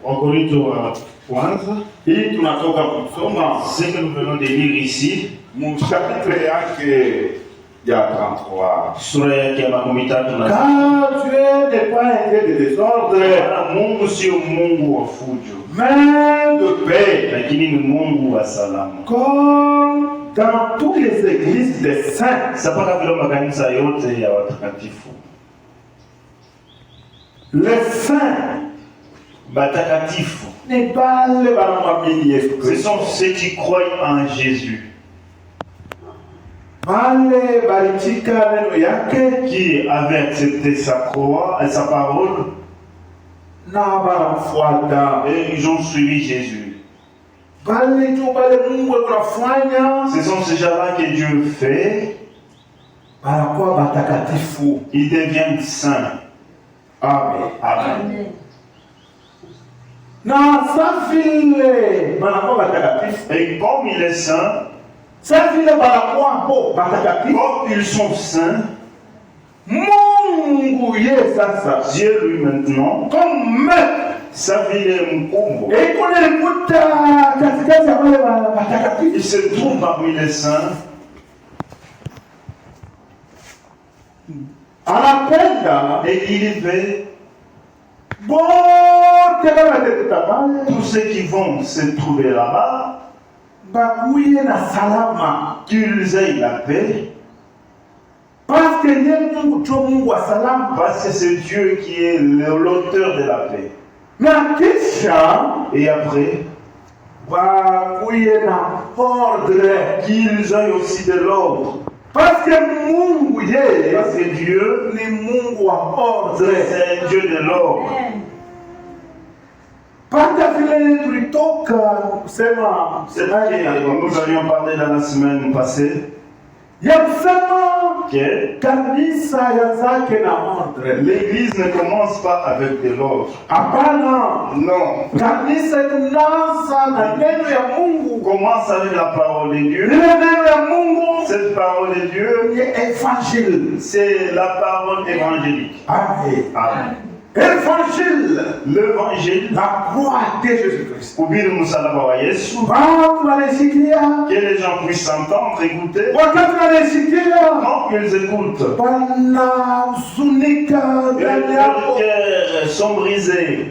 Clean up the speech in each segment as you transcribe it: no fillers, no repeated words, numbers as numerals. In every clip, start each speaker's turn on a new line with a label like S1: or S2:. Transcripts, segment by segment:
S1: Wakorintho wa kwanza.
S2: Hii tunatoka kusoma
S1: Ce que nous venons de lire ici,
S2: mu chapitre yake ya 33.
S1: sura yake ya 33.
S2: Car Dieu n'est pas un Dieu de désordre,
S1: Mungu sio Mungu wa fujo,
S2: mais de paix,
S1: lakini ni Mungu wa salama.
S2: comme dans toutes les églises des saints.
S1: Sapaka vile makanisa yote ya watakatifu.
S2: Les saints
S1: Batakatifu,
S2: ne parlent pas de Jésus
S1: ce
S2: Christ.
S1: sont ceux qui croient en Jésus,
S2: Wale balitika neno yake
S1: qui avaient accepté sa croix et sa parole,
S2: na banamfuata.
S1: et ils ont suivi Jésus.
S2: Bali tu bale Mungu unafanya
S1: Ce sont ces gens-là que Dieu fait,
S2: banakuwa batakatifu.
S1: ils deviennent saints.
S2: Amen.
S1: Amen.
S2: Na sa vile banakuwa batakatifu.
S1: Et comme il est saint,
S2: Sa vile banakuwa bo batakatifu.
S1: comme ils sont saints,
S2: Mungu ye sasa
S1: Dieu lui maintenant,
S2: comme
S1: sa vie est mkumbo.
S2: ekonelikuta katikati ya wale batakatifu.
S1: Il se trouve parmi les saints,
S2: Anapenda
S1: et il veut
S2: bote babatekuta pale
S1: tous ceux qui vont se trouver là-bas,
S2: bakuye na salama,
S1: qu'ils aient la paix,
S2: parce que ye Mungu ndio Mungu wa salama.
S1: parce que c'est Dieu qui est l'auteur de la paix.
S2: Na kisha
S1: Et après,
S2: bakuye na ordre,
S1: qu'ils aient aussi de l'ordre,
S2: parce que Mungu ye
S1: parce que Dieu,
S2: ni Mungu wa ordre.
S1: c'est un Dieu de l'ordre.
S2: Pata vile tulitoka kusema
S1: C'est là que nous avions parlé dans la semaine passée,
S2: ya kusema
S1: que
S2: kanisa ya zake na ordre.
S1: l'Église ne commence pas avec de l'ordre.
S2: Hapana,
S1: Non.
S2: kanisa inaanza na neno ya Mungu.
S1: On commence avec la parole de Dieu.
S2: Ile neno ya Mungu
S1: Cette parole de Dieu,
S2: ni évangile.
S1: c'est la parole évangélique.
S2: Amen.
S1: Amen.
S2: Évangile,
S1: L'évangile,
S2: la croix de Jésus-Christ.
S1: kuhubiri msalaba wa Yesu,
S2: Watu wanasikia,
S1: que les gens puissent s'entendre, écouter.
S2: wakati wanasikia
S1: Quand ils écoutent,
S2: wanahuzunika ndani
S1: leurs
S2: yao,
S1: cœurs sont brisés,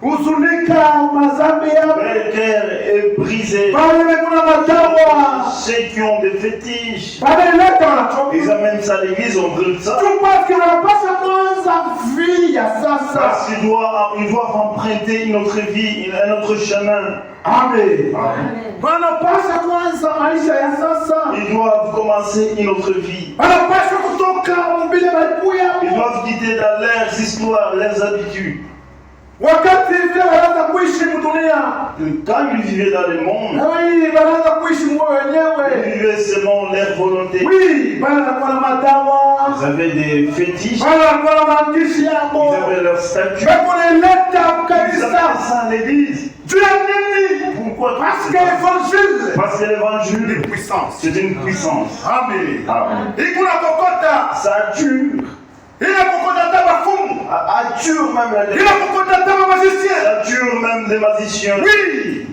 S2: wanahuzunika mazambi yao,
S1: leur cœur est brisé.
S2: wale kuna matawa,
S1: Ceux qui ont des fétiches,
S2: wanaleta wanachoka.
S1: ils amènent ça à l'église, on brûle ça.
S2: Tu parce que wanapaswa kwanza vie ya sasa.
S1: Parce qu'ils doivent emprunter une autre vie, un autre chemin.
S2: Amen.
S1: Amen.
S2: Wanapaswa kwanza maisha ya sasa.
S1: Ils doivent commencer une autre vie.
S2: Wanapaswa kutoka mbele walikuya.
S1: Ils doivent quitter dans leurs histoires, leurs habitudes.
S2: Wakati vile wanaanza kuishi dunia,
S1: Quand ils vivaient dans le monde,
S2: oui, wanaanza kuishi mwe
S1: ils
S2: wenyewe.
S1: vivaient selon leur volonté.
S2: Oui, wanakuwa na madawa,
S1: Ils avaient des fétiches,
S2: wanakuwa na maandishi
S1: ils
S2: yako.
S1: avaient leur statut.
S2: Wakuleta
S1: Ils avaient
S2: kanisa.
S1: ça à l'église.
S2: Juu ya nini?
S1: Pourquoi?
S2: Parce que l'évangile
S1: Parce que
S2: ni
S1: l'évangile,
S2: puissance.
S1: c'est une puissance.
S2: Amen.
S1: Amen.
S2: Ikuna kokota.
S1: Ça tue.
S2: Ina kokota tabafumu.
S1: Tue même les
S2: Ina kokota tabamagicien.
S1: ça tue même des magiciens.
S2: Oui.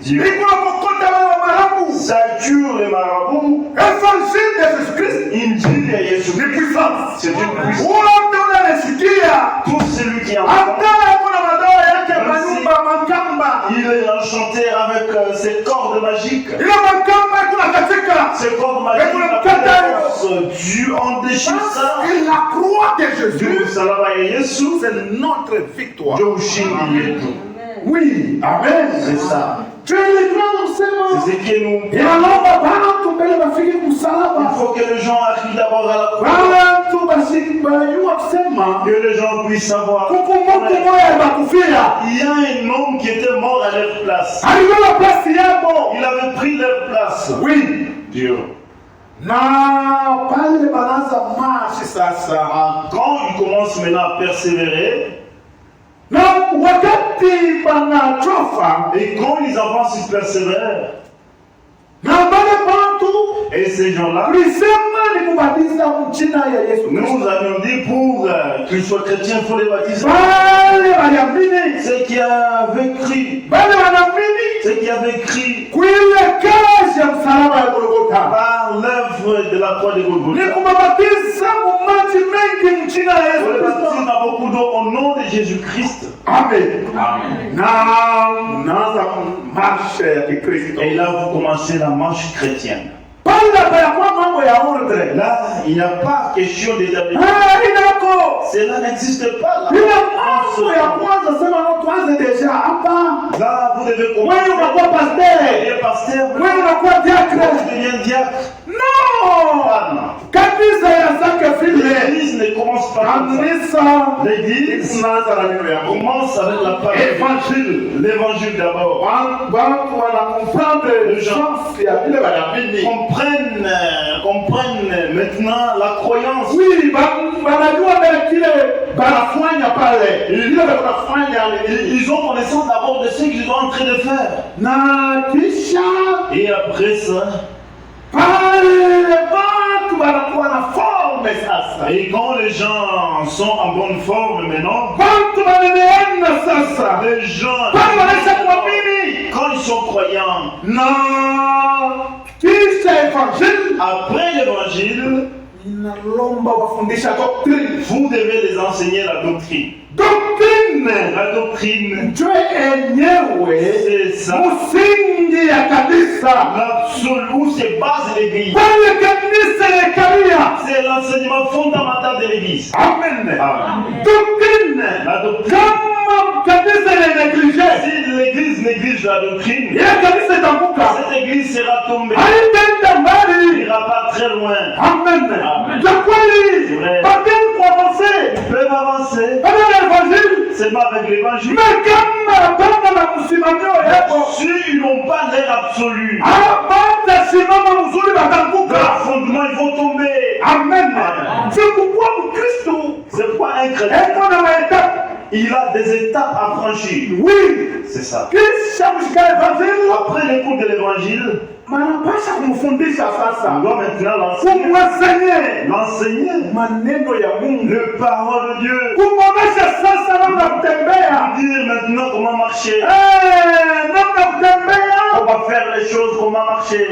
S1: Dieu.
S2: Ikuna kokota marabu.
S1: Ça tue les marabouts.
S2: Évangile de Jésus-Christ.
S1: Injili ya Yesu
S2: Ni puissance.
S1: c'est une puissance.
S2: Wote unanisikia.
S1: Tout celui qui entend,
S2: Hata kuna madawa yake manyumba makamba.
S1: il est enchanté avec ses cordes magiques.
S2: Ile makamba kuna katika.
S1: Ces cordes magiques, Dieu en déchire ça.
S2: Et la croix de
S1: Dieu
S2: Jésus,
S1: salama ya Yesu,
S2: c'est notre victoire.
S1: Dieu ushindi yetu.
S2: Oui, amen.
S1: C'est ça.
S2: Tu es le grand
S1: C'est
S2: enseignement.
S1: ce que nous.
S2: Inalomba bantu mbele bafike
S1: Il
S2: msalaba.
S1: faut que les gens arrivent d'abord à la croix.
S2: Bantu bayua kusema
S1: Que les gens puissent savoir.
S2: kuku mtu moya bakufia.
S1: Il y a un homme qui était mort à leur place.
S2: Alibeba plasi yabo.
S1: Il avait pris leur place.
S2: Oui.
S1: Dieu.
S2: Na pale banaanza marche sasa.
S1: Quand il commence maintenant à persévérer,
S2: Na wakati banachofa.
S1: et quand les enfants se persévèrent,
S2: Na bale bantu
S1: et ces gens-là,
S2: tulisema ni kubatiza mchina ya Yesu Kristo.
S1: nous avions dit pour qu'ils soient chrétiens, il faut les baptiser.
S2: Wale waliamini
S1: croix de
S2: ni
S1: Golgotha.
S2: kubabatiza mu maji mengi mjina la Yesu
S1: Pour les baptiser
S2: Kristo.
S1: dans beaucoup d'eau au nom de Jésus-Christ.
S2: Amen.
S1: Amen.
S2: Na mnaanza marsha ya Kikristo.
S1: Et là, vous commencez la marche chrétienne.
S2: Pale hapayakuwa mambo ya ordre.
S1: Là, il n'y a pas question d'établissement.
S2: Inako.
S1: Cela n'existe pas là.
S2: Bila mambo ya kwanza sema no tuanze deja hapa.
S1: Là, vous devez
S2: Wewe
S1: commencer.
S2: unakuwa
S1: Vous
S2: pasteur.
S1: devenez pasteur.
S2: Wewe unakuwa
S1: Vous
S2: diacre.
S1: devenez diacre.
S2: No.
S1: Voilà.
S2: Kanisa ya zake vile.
S1: L'église ne commence pas comme ça.
S2: Kanisa
S1: L'église
S2: inaanza na neno ya Mungu.
S1: commence avec la parole.
S2: Évangile.
S1: L'évangile d'abord.
S2: Watu wanakomprendre chance ya vile wanaamini.
S1: Comprennent maintenant la croyance.
S2: Oui, wanajua vile kile wanafanya pale. Ile wanafanya
S1: Ils ont connaissance d'abord de ce qu'ils sont en train de faire.
S2: na kisha
S1: Et après ça,
S2: pale watu wanakuwa na forme sasa.
S1: et quand les gens sont en bonne forme maintenant,
S2: Watu wananeana sasa.
S1: les gens,
S2: Pale wanaisha kuamini
S1: quand ils sont croyants,
S2: na kisha evangile
S1: après l'évangile,
S2: inalomba wafundisha doctrine.
S1: vous devez les enseigner la doctrine.
S2: Doctrine
S1: La doctrine,
S2: ndio enyewe
S1: c'est ça,
S2: msingi ya kanisa.
S1: l'absolu, c'est base de l'église.
S2: Pale kanisa lekalia.
S1: C'est l'enseignement fondamental de l'église.
S2: Amen.
S1: Amen.
S2: Doctrine.
S1: La doctrine,
S2: Kama kanisa lineglige,
S1: si l'église néglige la doctrine,
S2: ile kanisa itaanguka.
S1: cette église sera tombée.
S2: Haitaenda
S1: Elle
S2: mbali.
S1: n'ira pas très loin.
S2: Amen.
S1: Amen.
S2: Ya kweli.
S1: C'est vrai.
S2: Bageni kuavancer.
S1: Ils peuvent avancer
S2: Kama l'évangile.
S1: seulement avec l'évangile.
S2: Mais kama bana na msimamio yako.
S1: Si ils n'ont pas l'air absolu,
S2: Hawatasimama mzuri watanguka.
S1: leur fondement, ils vont tomber.
S2: Amen.
S1: Amen.
S2: C'est pourquoi Mkristo
S1: C'est pourquoi un chrétien,
S2: eko na maetape.
S1: il a des étapes à franchir.
S2: Oui.
S1: C'est ça.
S2: Kisha kushika evangeli.
S1: Après l'écoute de l'évangile,
S2: Manapasha kumfundisha
S1: on
S2: sasa.
S1: doit maintenant l'enseigner.
S2: Kumwasenye
S1: L'enseigner.
S2: maneno ya Mungu.
S1: Le parole de Dieu.
S2: Kumwonesha sasa namna kutembea.
S1: Dire maintenant comment marcher.
S2: Namna kutembea.
S1: Comment faire les choses, comment marcher.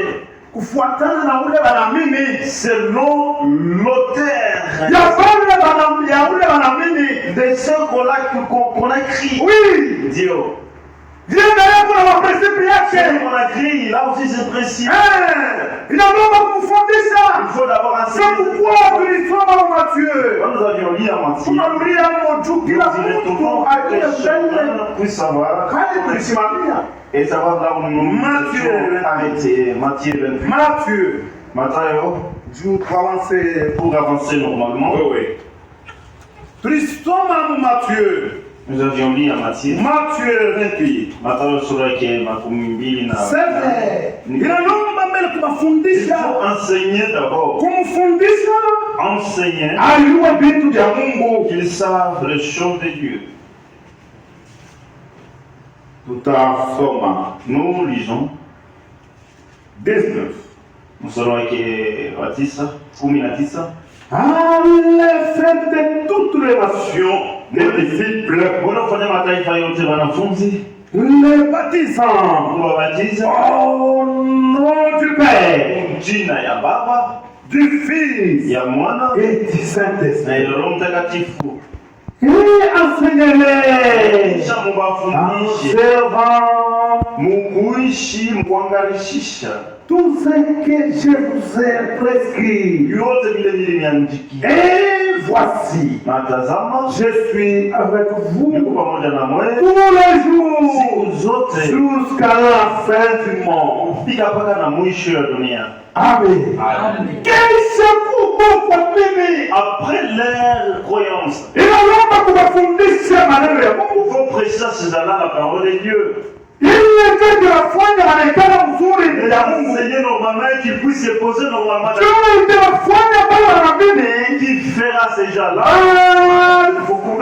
S2: Kufuatana na ule wanaamini.
S1: Selon l'auteur
S2: Ya ule wanaamini.
S1: de ce qu'on a écrit.
S2: Oui.
S1: Dieu.
S2: Dieu naye kuna maprincipi
S1: Ce
S2: yake.
S1: qu'on a écrit, il a aussi ses principes.
S2: Inalomba kumfundisha.
S1: Il faut d'abord
S2: C'est
S1: enseigner.
S2: pourquoi tulisoma mu Matthieu.
S1: Quand nous avions lu à Matthieu,
S2: Tunarudia mo juu
S1: nous
S2: kila mtu
S1: directement que
S2: aliye mbele.
S1: chacun puisse savoir
S2: Kali tulisimamia.
S1: et savoir là où nous
S2: Matthieu.
S1: nous arrêter. Matthieu 28.
S2: Matthieu.
S1: Matthieu,
S2: Juu tuavanse.
S1: pour avancer normalement,
S2: Oui. Tulisoma mu Matthieu.
S1: nous avions lu à Matthieu.
S2: Matthieu 28.
S1: Mathayo sura yake makumi mbili na
S2: Sasa
S1: Ni-
S2: inalomba mbele
S1: Il
S2: kumafundisha.
S1: faut enseigner d'abord.
S2: Kumfundisha
S1: Enseigner
S2: ayua vitu vya Mungu.
S1: qu'ils savent les choses de Dieu.
S2: Tutasoma
S1: Nous lisons,
S2: 19.
S1: mstari wake wa 9, 19.
S2: Allez faire de toutes les nations des disciples,
S1: Wanafanya mataifa yote wanafunzi,
S2: les baptisant
S1: kuwabatiza
S2: au nom du Père,
S1: jina ya Baba,
S2: du Fils
S1: ya Mwana
S2: et du
S1: na
S2: Saint-Esprit.
S1: ya Roho Mtakatifu.
S2: Et enseignez-les
S1: Kisha
S2: en
S1: mubafundishe
S2: servant
S1: mukuishi mkuangarishisha
S2: tout ce que je vous ai prescrit.
S1: yote vile nilimeandikia.
S2: Et voici,
S1: Na tazama,
S2: je suis avec vous
S1: niko pamoja na mwe
S2: tous les jours
S1: siku zote
S2: jusqu'à la fin du monde.
S1: kufika mpaka na mwisho ya dunia.
S2: Amen.
S1: Amen.
S2: Kisha kubwa mimi
S1: Après leur croyance,
S2: inalomba kuwafundisha maneno ya
S1: il
S2: Mungu
S1: faut prêcher à ces gens-là la parole de Dieu.
S2: ili ndio tunafanya maonekano mzuri
S1: Et
S2: ya Mungu.
S1: enseigner normalement, qu'ils puissent se poser normalement.
S2: Ndio tunafanya bado wanaamini
S1: Qui fera ces gens-là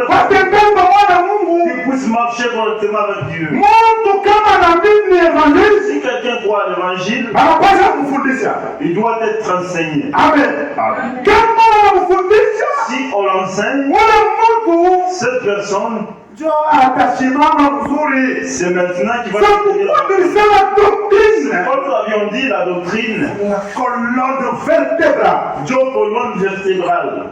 S2: watembee pamoja na Mungu.
S1: qu'ils puissent marcher correctement avec Dieu.
S2: Mtu kama anaamini evangelisi
S1: Si quelqu'un croit à l'évangile,
S2: anapaswa kufundisha.
S1: il doit être enseigné.
S2: Amen.
S1: Amen.
S2: Kama wanamfundisha
S1: Si on l'enseigne,
S2: wala mtu
S1: cette personne,
S2: ndio atasimama mzuri.
S1: C'est maintenant qu'il va
S2: C'est pourquoi tulisema doctrine,
S1: Comme nous avions dit, la doctrine,
S2: la colonne vertébrale
S1: Dieu colonne vertébrale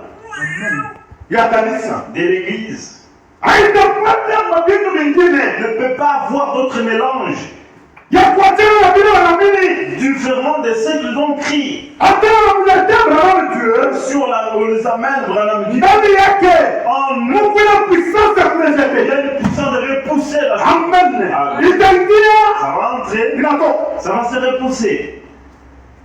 S2: ya kanisa
S1: de l'Église
S2: haitapata mabitu mengine
S1: ne peut pas avoir d'autre mélange
S2: ya kuachana na vile wanaamini.
S1: du ferment de ceux qui ont crié
S2: Hata wanamletea Abrahamu Dieu
S1: sur on les amène Branham dit
S2: ndani yake
S1: en nous
S2: Mungu ina puissance ya
S1: il y
S2: kurejete.
S1: a une puissance de repousser la chose.
S2: Amen.
S1: Amen.
S2: Itaingia
S1: Ça va entrer,
S2: inatoka.
S1: ça va se repousser.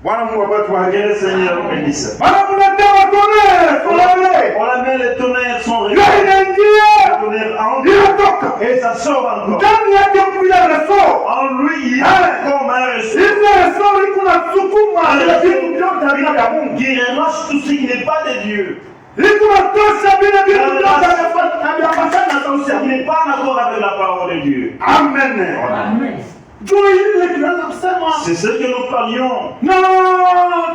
S2: Bwana Mungu apate
S1: Que
S2: wake.
S1: le Seigneur bénisse.
S2: Wanamletea watone fulani.
S1: On la met, les tonnerres sont
S2: Ndio
S1: réglés. Les
S2: inaingia
S1: tonnerres entrent
S2: inatoka.
S1: et ça sort encore.
S2: Ndani yake Mungu ina reso.
S1: En lui, il y a comme un reçu
S2: Ile reso iko na sukuma ile vitu vyote havina vya Mungu.
S1: qui relâche tout ce qui n'est pas de Dieu.
S2: Iko na tosha vile vitu vyote havijapatana na sauti
S1: Ce
S2: ya
S1: qui
S2: Mungu.
S1: n'est pas en accord avec la parole de Dieu.
S2: Amen. Ndio ile tunaweza kusema
S1: C'est ce que nous parlions.
S2: na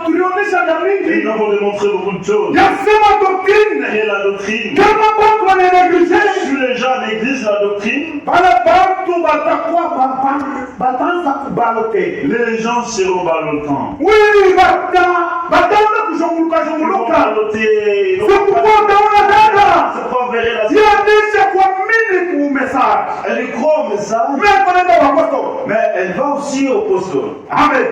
S2: tulionyesha na
S1: Et
S2: mingi
S1: nous avons démontré beaucoup de choses.
S2: yasema doctrine
S1: Et la doctrine.
S2: kama watu wananeglize
S1: Si les gens négligent la doctrine,
S2: pale bantu batakuwa bataanza kubalote.
S1: les gens seront ballotants.
S2: Oui, bataanza
S1: Ils vont
S2: kuzunguluka.
S1: balloter.
S2: C'est pourquoi utaona dada
S1: C'est pas vers la
S2: yanisha kuamini ku message.
S1: Elle croit au message,
S2: Mais kwenda kwa apostol.
S1: mais elle va aussi au poste.
S2: Amen.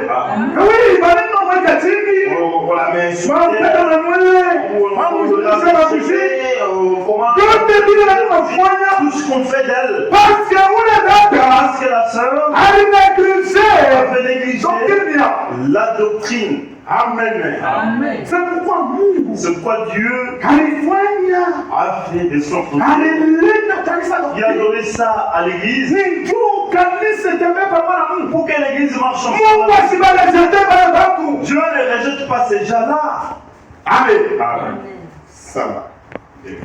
S2: Oui, maneno mweka chini.
S1: On la met sur
S2: Wampeta
S1: terre.
S2: na mwele. Wamuzungusha na kushi.
S1: Comment
S2: Yote vile wanafanya
S1: tout ce qu'on fait d'elle.
S2: parce que ule dada
S1: Parce que la sœur
S2: alinéglige
S1: avait négligé
S2: doctrine ya.
S1: la doctrine.
S2: Amen.
S3: Amen.
S2: C'est pourquoi Mungu
S1: C'est pourquoi Dieu
S2: alifanya
S1: a fait de son côté.
S2: alileta kanisa
S1: Il a
S2: doctrine.
S1: donné ça à l'église
S2: Ni juu kanisa itembee pamoja na Mungu.
S1: pour que l'église marche
S2: Mungu
S1: ensemble.
S2: asibalejete bale batu.
S1: Dieu ne rejette pas ces gens-là.
S2: Amen.
S1: Amen.
S2: Sawa.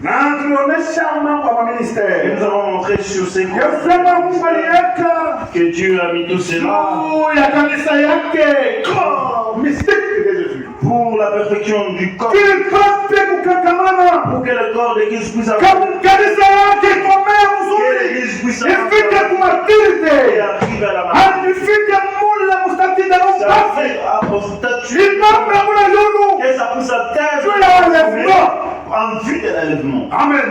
S2: Na tunaonesha mambo ya
S1: Et
S2: ministère.
S1: nous avons montré sur ces
S2: Yasema Mungu aliweka
S1: que Dieu a mis tout cela
S2: juu ya kanisa yake corps mystique de Jésus.
S1: pour la perfection du corps.
S2: Kilipate kukakamana.
S1: Pour que le corps de l'église puisse avoir.
S2: Kama kanisa yake komea
S1: Que
S2: mzuri.
S1: l'église puisse
S2: Ifike
S1: avoir.
S2: kumatirite.
S1: Et arrive à la main.
S2: Ifike mule mustatida
S1: Ça
S2: n'ompasi.
S1: fait au statut.
S2: Imambe mule yulu.
S1: Que ça pousse à terre.
S2: Juu ya enlèvement.
S1: En vue de l'enlèvement.
S2: Amen.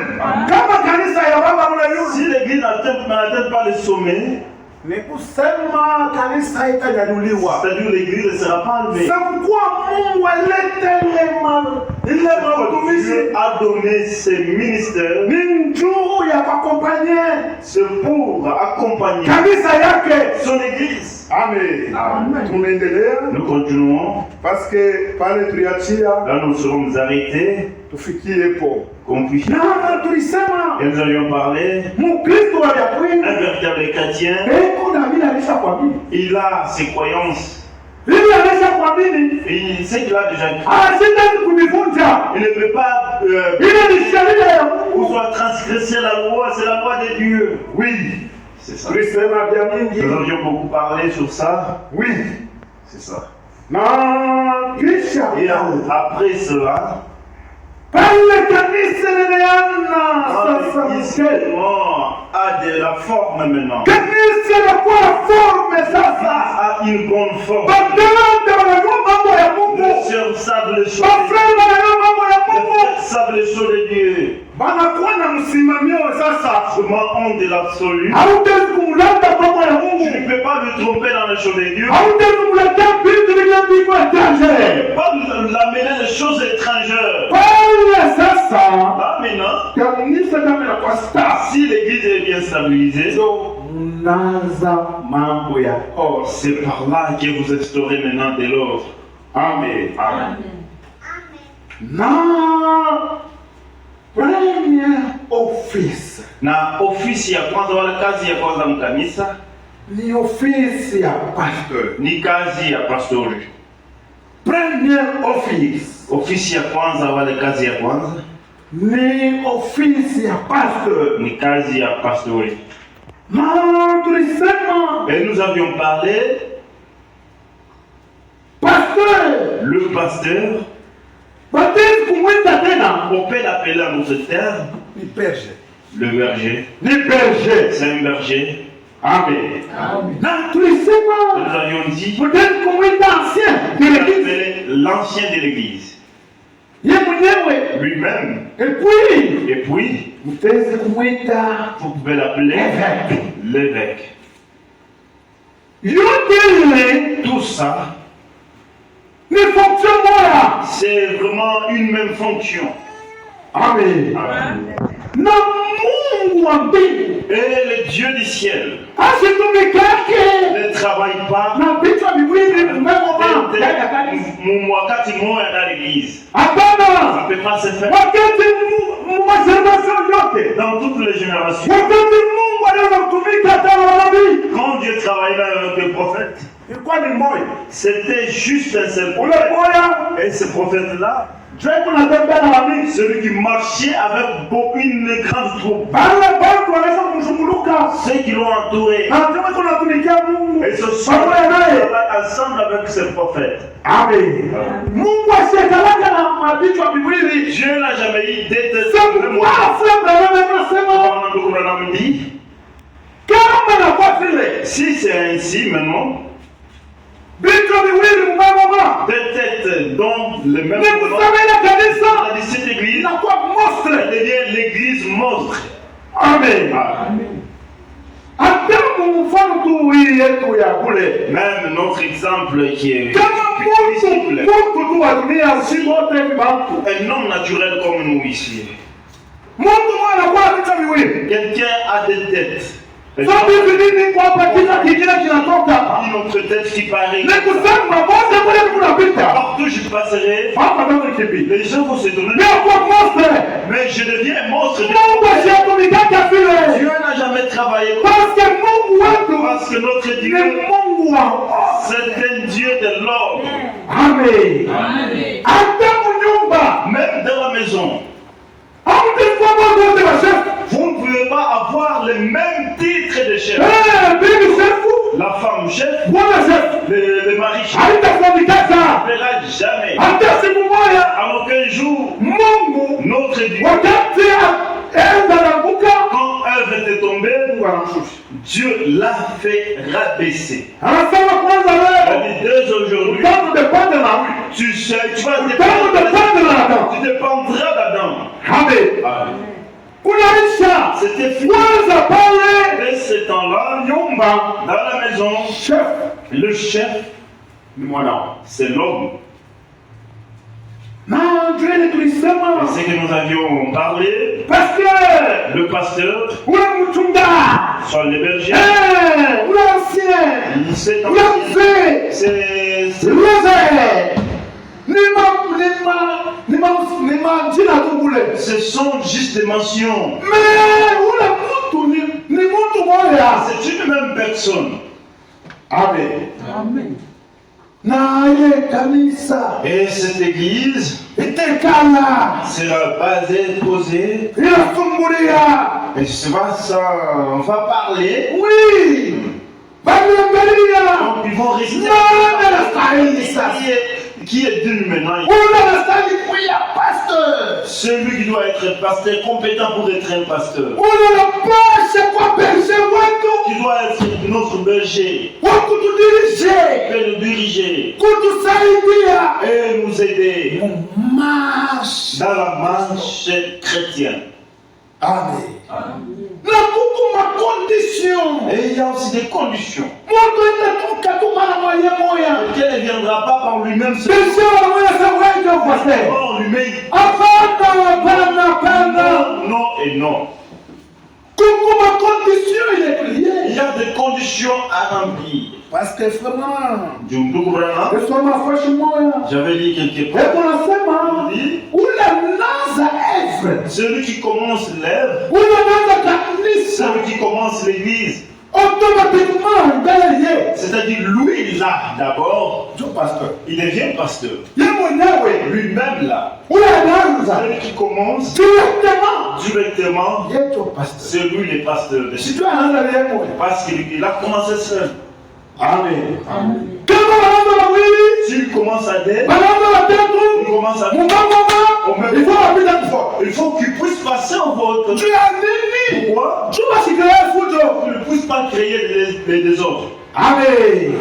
S2: Kama kanisa ya baba mule yulu.
S1: Si l'église n'atteint pas le sommet,
S2: Ni kusema kanisa itanyanyuliwa.
S1: c'est-à-dire l'église ne sera pas enlevée.
S2: Sababu Mungu alete ile matumizi
S1: Dieu a donné ses ministères,
S2: ni njuu ya kuakompanye
S1: c'est pour accompagner
S2: kanisa yake.
S1: son église.
S2: Amen.
S3: Amen.
S2: Tunaendelea
S1: Nous continuons.
S2: parce que pale tuliachia
S1: Là, nous serons arrêtés,
S2: tufikie po.
S1: qu'on puisse.
S2: Na tulisema
S1: Et nous avions parlé.
S2: Mkristo wa
S1: Un
S2: yakweli
S1: véritable chrétien,
S2: eko na vile alishakwamini.
S1: il a ses croyances.
S2: Ili alishakwamini
S1: Et il sait qu'il a déjà.
S2: asitaki kunivunja.
S1: Il ne peut pas
S2: Ile ni sheria ya
S1: ou
S2: Mungu.
S1: soit transgresser la loi, c'est la loi de Dieu.
S2: Oui.
S1: C'est ça.
S2: Tulisema vya mingi.
S1: Nous avions beaucoup parlé sur ça.
S2: Oui.
S1: C'est ça.
S2: Na kisha
S1: Et après cela,
S2: pale kanisa limeanza sasa
S1: l'église
S2: mkeli.
S1: a de la forme maintenant.
S2: Kanisa linakuwa forme sasa.
S1: A une bonne forme.
S2: Badalante wanajua mambo ya
S1: Les
S2: Mungu.
S1: sœurs savent les choses.
S2: Wafrani wanajua mambo ya
S1: Les
S2: Mungu.
S1: frères savent les choses de Dieu.
S2: Wanakuwa na msimamio sasa.
S1: Comment on de l'absolu.
S2: Hautawezi kumleta mambo ya
S1: Tu
S2: Mungu.
S1: ne peux pas lui tromper dans les choses de Dieu.
S2: Hautawezi kumletea vitu vilivyoandikwa
S1: Tu ne
S2: étranger.
S1: peux pas l'amener des choses étrangères.
S2: Pale sasa
S1: Là maintenant,
S2: kanisa kama inakuwa star.
S1: si l'église est bien stabilisée,
S2: So mnaanza mambo ya or.
S1: c'est par là que vous instaurez maintenant de l'ordre.
S2: Amen.
S1: Amen.
S2: Na premier office
S1: Na ofisi ya kwanza wala kazi ya kwanza mkanisa
S2: ni ofisi ya pastor.
S1: ni kazi ya pastori.
S2: Premier office
S1: Ofisi ya kwanza wala kazi ya kwanza
S2: ni ofisi ya pastor.
S1: ni kazi ya pastori.
S2: Na tulisema
S1: Et nous avions parlé,
S2: pastor
S1: le pasteur,
S2: batezi kumwita tena
S1: on peut l'appeler en notre terme,
S2: ni perje.
S1: Le berger,
S2: ni berger.
S1: c'est un berger.
S2: Amen.
S3: Amen.
S2: Na tulisema
S1: Nous avions dit,
S2: peut-être kumwita ancien de
S1: il
S2: l'église
S1: appelait l'ancien de l'église.
S2: ye mwenyewe,
S1: Lui-même.
S2: et
S1: Et puis,
S2: mtaweza kumwita
S1: vous pouvez l'appeler
S2: évêque.
S1: l'évêque.
S2: Yote ile
S1: Tout ça,
S2: ni fonction moya.
S1: c'est vraiment une même fonction.
S2: Amen. Na Mungu wa mbingu
S1: Et le Dieu du ciel
S2: asitumikake
S1: ne travaille pas
S2: na vichwa viwili mmegoma ndani ya kanisa.
S1: wakati mmoja dans l'église. Ça
S2: Hapana,
S1: ne peut pas se faire
S2: wakati maservation yote,
S1: dans toutes les générations.
S2: wakati Mungu aliweza kutumika hata na manabii,
S1: Quand Dieu travaillait avec les prophètes,
S2: ilikuwa ni moja.
S1: c'était juste un seul
S2: Ule
S1: prophète.
S2: moya
S1: Et ce prophète-là,
S2: ndio kunatembea na manabii.
S1: celui qui marchait avec une grande troupe,
S2: Bale watu wanaweza kumzunguluka
S1: ceux qui l'ont entouré,
S2: na tena kunatumikia Mungu
S1: et se sont
S2: pamoja naye.
S1: ensemble avec ce prophète.
S2: Amen. Mungu asiyekalaka na mavichwa viwili.
S1: Dieu n'a jamais eu d'être
S2: C'est pourquoi frère Branham anasema
S1: dit,
S2: kama nakuwa vile
S1: si c'est ainsi maintenant,
S2: vichwa viwili mmegoma,
S1: peut-être dans le même
S2: ni
S1: moment,
S2: kusema ile kanisa
S1: dans cette église,
S2: inakuwa monstre.
S1: elle devient l'église monstre.
S2: Amen.
S3: Amen.
S2: Hata mfano tu hii yetu ya kule,
S1: Même notre exemple qui est
S2: kama
S1: visible,
S2: mtu tu wa dunia si wote ni bantu,
S1: un homme naturel comme nous ici,
S2: mtu mmoja anakuwa na vichwa viwili.
S1: quelqu'un a des têtes.
S2: Sasa hivi nini kwa hapa kila kingine kinatoka hapa?
S1: Notre tête qui paraît.
S2: Ni kusema moja kule kunapita.
S1: Partout je passerai,
S2: Hapa ndio kipi?
S1: les gens vont se donner.
S2: Ni kwa monstre.
S1: Mais je deviens un monstre.
S2: Mungu asiyetumikaka vile.
S1: Dieu n'a jamais travaillé
S2: Parce que Mungu wetu
S1: parce que notre
S2: ni
S1: Dieu,
S2: Mungu wa
S1: c'est un Dieu de l'ordre.
S2: Amen.
S3: Amen.
S2: Hata munyumba.
S1: Même dans la maison,
S2: Hamtakuwa wote wa chef.
S1: vous ne pouvez pas avoir le même titre de chef.
S2: Bibi chefu,
S1: La femme chef,
S2: bwana chef.
S1: le mari chef,
S2: Haitafanikaka.
S1: ne fera jamais.
S2: Hata siku moja
S1: Alors qu'un jour,
S2: Mungu
S1: notre Dieu,
S2: wakati enda naanguka,
S1: quand Ève était tombée,
S2: Mungu anamshusha.
S1: Dieu l'a fait rabaisser.
S2: Anasema kwanza
S1: Il a
S2: leo
S1: dit dès aujourd'hui,
S2: utamu depende na huyu.
S1: tu sais, tu vas
S2: Utamu
S1: dépendre,
S2: depende na Adamu.
S1: tu dépendras d'Adam.
S2: Amen. Kunaisha
S1: C'était fini.
S2: kwanza pale
S1: Dès ce temps-là,
S2: nyumba
S1: dans la maison,
S2: chef
S1: le chef,
S2: ni mwanao.
S1: c'est l'homme.
S2: Na ndio ile
S1: Et
S2: tulisema
S1: c'est que nous avions parlé,
S2: pasteur
S1: le pasteur,
S2: ule mchunga
S1: soit le berger,
S2: ule ancien
S1: c'est
S2: ule mzee
S1: c'est
S2: mzee ni majina tu kule.
S1: ce sont juste des mentions.
S2: Mais ule mtu ni mtu moja.
S1: C'est une même personne.
S2: Amen.
S3: Amen.
S2: Na ile kanisa
S1: Et cette église
S2: itekala
S1: sera basée, posée,
S2: inasumbulia.
S1: et on va parler.
S2: Oui, baliangalia
S1: Donc ils vont rester.
S2: nani anastahili sasa.
S1: Qui est digne maintenant?
S2: Ule anastahili kuya pasteur.
S1: Celui qui doit être pasteur, compétent pour être un pasteur.
S2: Ule anapasha kwa berger wetu
S1: Qui doit être notre berger,
S2: wa kutudirije,
S1: peut le diriger
S2: kutusaidia
S1: et nous aider
S2: marche.
S1: dans la marche chrétienne.
S2: Amen. Na kuku makondition.
S1: Et il y a aussi des conditions.
S2: Moto inatoka tu mara moja moja.
S1: Lequel ne viendra pas par lui-même seul.
S2: Berger wanaweza kuwaita pasteur.
S1: Par lui-même.
S2: Hapana, hapana.
S1: Non et non.
S2: Kuku makondition ile
S1: Il y a des conditions à remplir.
S2: parce que vraiment
S1: Ndugu Branham,
S2: kusoma fresh moya.
S1: j'avais dit quelque part.
S2: Hebu nasema
S1: Il dit,
S2: ule naza Efre,
S1: celui qui commence l'œuvre,
S2: ule naza kanisa,
S1: celui qui commence l'église,
S2: automatiquement mbele ye
S1: c'est-à-dire lui là d'abord,
S2: ndio pasteur.
S1: il devient pasteur.
S2: Ye mwenyewe
S1: Lui-même là,
S2: ule anaanza
S1: celui qui commence
S2: directement
S1: directement,
S2: ye ndio pasteur.
S1: c'est lui le pasteur.
S2: Sijui anaanza ye mwenyewe.
S1: Parce qu'il a commencé seul.
S2: Amen.
S3: Amen.
S2: Kama wanaanza wawili,
S1: tu commences à d'être,
S2: banaona batatu
S1: tu commences à
S2: mungangoma il faut wapita kufa
S1: il faut que tu puisses passer en vote.
S2: juu ya nini
S1: Pourquoi?
S2: juu basikelea fujo
S1: Tu ne puisses pas créer des désordres.
S2: amen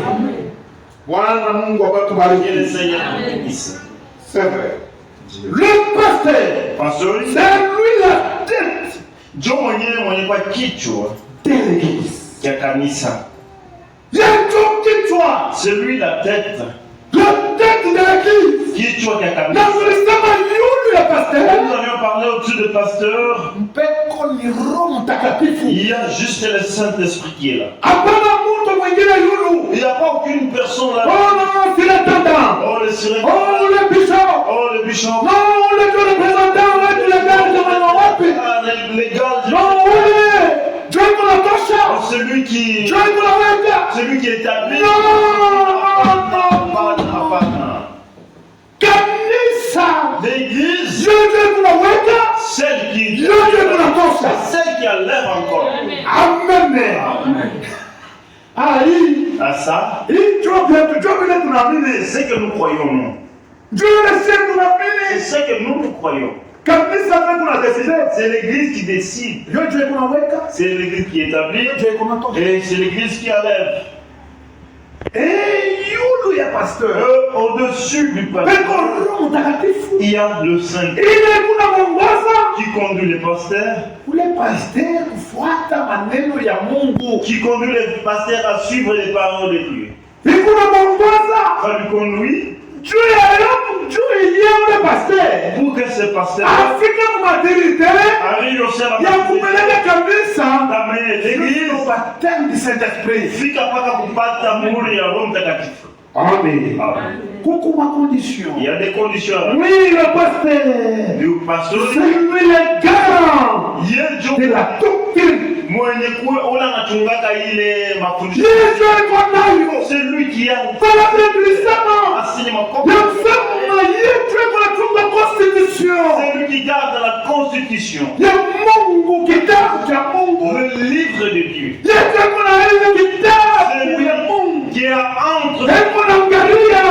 S2: Bwana Mungu
S1: Que le
S2: akatubariki
S1: Seigneur nous bénisse.
S2: c'est vrai le pasteur
S1: Pasteur,
S2: c'est lui la tête
S1: Dieu mwenye kwa kichwa
S2: de l'église
S1: ya kanisa.
S2: yetu kichwa
S1: C'est lui la tête.
S2: la tête de l'église
S1: Kichwa ya
S2: na
S1: kanisa.
S2: tulisema yule ya pasteur
S1: Nous avions parlé au-dessus de pasteur.
S2: mpeko ni Roho Mtakatifu
S1: Il y a juste le Saint-Esprit qui est là.
S2: hapana mtu mwingine yulu
S1: Il n'y a pas aucune personne là.
S2: oh non c'est l'intendant
S1: Oh le sirène.
S2: oh le bishop
S1: Oh le bishop.
S2: non le représentant wetu le garde wa wapi
S1: Ah, les gars.
S2: non ule Dieu kunatosha
S1: Celui qui.
S2: Dieu kunaweka
S1: Celui qui est établi.
S2: Hapana. Kanisa
S1: L'église.
S2: Dieu kunaweka
S1: Celle qui.
S2: Dieu kunatosha
S1: Celle qui a l'air encore.
S2: amen ah hii
S1: À ça.
S2: hii job yetu job ile tunaamini
S1: C'est ce que nous croyons, nous.
S2: Dieu ile sisi
S1: C'est
S2: tunaamini
S1: ce que nous croyons.
S2: kanisa letu tunadeside
S1: C'est l'église qui décide.
S2: Dieu kunaweka
S1: C'est l'église qui établit.
S2: Dieu kunatosha
S1: Et c'est l'église qui enlève.
S2: yulu ya pasteur
S1: Au-dessus du
S2: peko
S1: pasteur,
S2: Roho Mtakatifu
S1: il y a le Saint
S2: ile kunamwongoza
S1: qui conduit les pasteurs,
S2: ule pasteur kufuata maneno ya Mungu
S1: qui conduit les pasteurs à suivre les paroles de Dieu.
S2: ikunamwongoza
S1: Ça lui conduit
S2: juu ya yote juu ya ule pasteur
S1: pour que ce pasteur
S2: afike mumadirite
S1: arrive au sein de
S2: ya kupeleka kanisa
S1: d'amener l'église,
S2: au baptême du Saint-Esprit.
S1: fika mpaka kupata muhuri ya Roho Mtakatifu.
S2: Amen.
S1: Amen.
S2: Kuku makondition.
S1: Il y a des conditions.
S2: Oui, le pasteur.
S1: Du pasteur,
S2: C'est lui le garant
S1: Yesu
S2: de la doctrine.
S1: mwenye kuwa ula anachungaka ile mafundisho.
S2: Yesu alikuwa nayo.
S1: C'est lui qui a
S2: Fala tulisema.
S1: assigné ma
S2: Ya msema yetu alikuwa anachunga constitution.
S1: C'est lui qui garde la constitution.
S2: Ya Mungu kitabu cha Mungu.
S1: Le livre de Dieu.
S2: Yesu alikuwa anaweza kitabu ya Mungu.
S1: Qui a entre
S2: Hebu naangalia.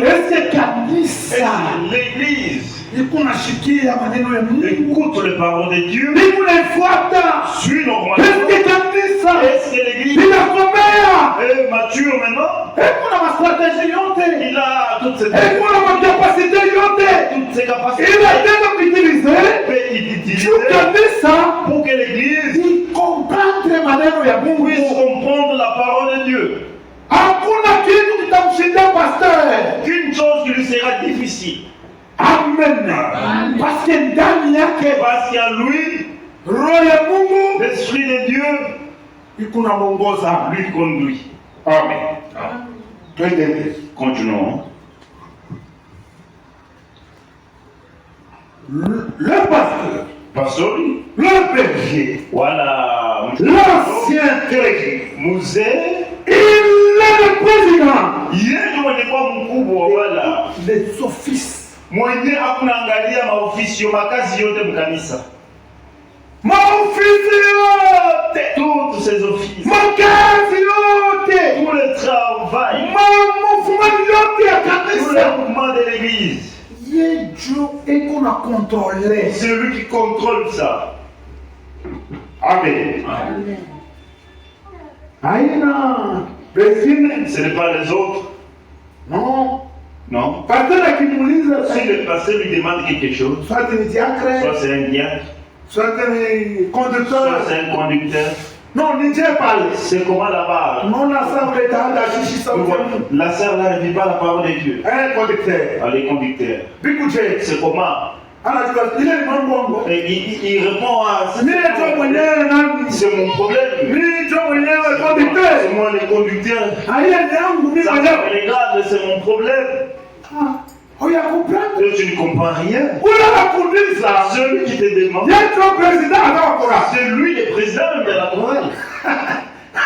S2: Ese kanisa.
S1: l'église.
S2: Iko nashikia maneno ya Mungu.
S1: Écoute les paroles de Dieu.
S2: Iko naifuata.
S1: Suis normalement.
S2: Ese kanisa.
S1: Est-ce que l'église
S2: Inakomea.
S1: est mature maintenant?
S2: Iko na mastrategie yote.
S1: Il a toutes ses
S2: Iko na makapasite yote.
S1: toutes ses capacités.
S2: Inataka kuitilize.
S1: Et il utilise
S2: Juu kanisa
S1: pour que l'église
S2: ikomprendre maneno ya Mungu.
S1: puisse comprendre la parole de Dieu.
S2: Hakuna kitu kitamshindia pasteur.
S1: Qu'une chose qui lui sera difficile.
S2: Amen. Parce que ndani yake
S1: Parce qu'à lui,
S2: roho ya Mungu
S1: l'Esprit de Dieu
S2: iko na mwongoza.
S1: lui conduit.
S2: Amen. Twende.
S1: Continuons.
S2: Le pasteur,
S1: Pasteur,
S2: le berger,
S1: voilà.
S2: l'ancien clergé,
S1: Mzee,
S2: il est le président
S1: yeye mwenye kwa mkubwa wala
S2: des offices.
S1: mwenye akunaangalia maofisi makazi yote mkanisa.
S2: Maofisi yote,
S1: Toutes ces offices,
S2: makazi yote,
S1: tout le travail,
S2: mouvement yote ya
S1: tout
S2: kanisa.
S1: le mouvement de l'église.
S2: Yesu iko na contrôler.
S1: C'est lui qui contrôle ça.
S2: Amen. Haina pengine,
S1: Ce n'est pas les autres.
S2: non.
S1: Non.
S2: Pasteur akimuuliza
S1: Si le pasteur lui demande quelque chose,
S2: soit ni diacre,
S1: soit c'est un diacre,
S2: soit ni
S1: soit
S2: conducteur.
S1: c'est un conducteur.
S2: Non, ni Dieu parle.
S1: C'est comment là-bas.
S2: Non, la sœur est à la chichi sa
S1: La sœur là ne vit pas la parole de Dieu.
S2: un conducteur.
S1: Elle est conducteur.
S2: Bikuje.
S1: C'est comment.
S2: Anajua ile ni mambo wangu.
S1: Et il répond à
S2: Mimi ndio mwenyewe nani?
S1: c'est mon problème.
S2: Mimi ndio mwenyewe
S1: C'est
S2: conducteur.
S1: moi le conducteur.
S2: Haya ni yangu mimi
S1: Ça
S2: mwenyewe.
S1: me regarde, c'est mon problème.
S2: Ah, oya comprendre.
S1: Et tu ne comprends rien.
S2: Ula nakuuliza.
S1: Celui qui te demande,
S2: Yesu president anakora.
S1: c'est lui le président de la chorale.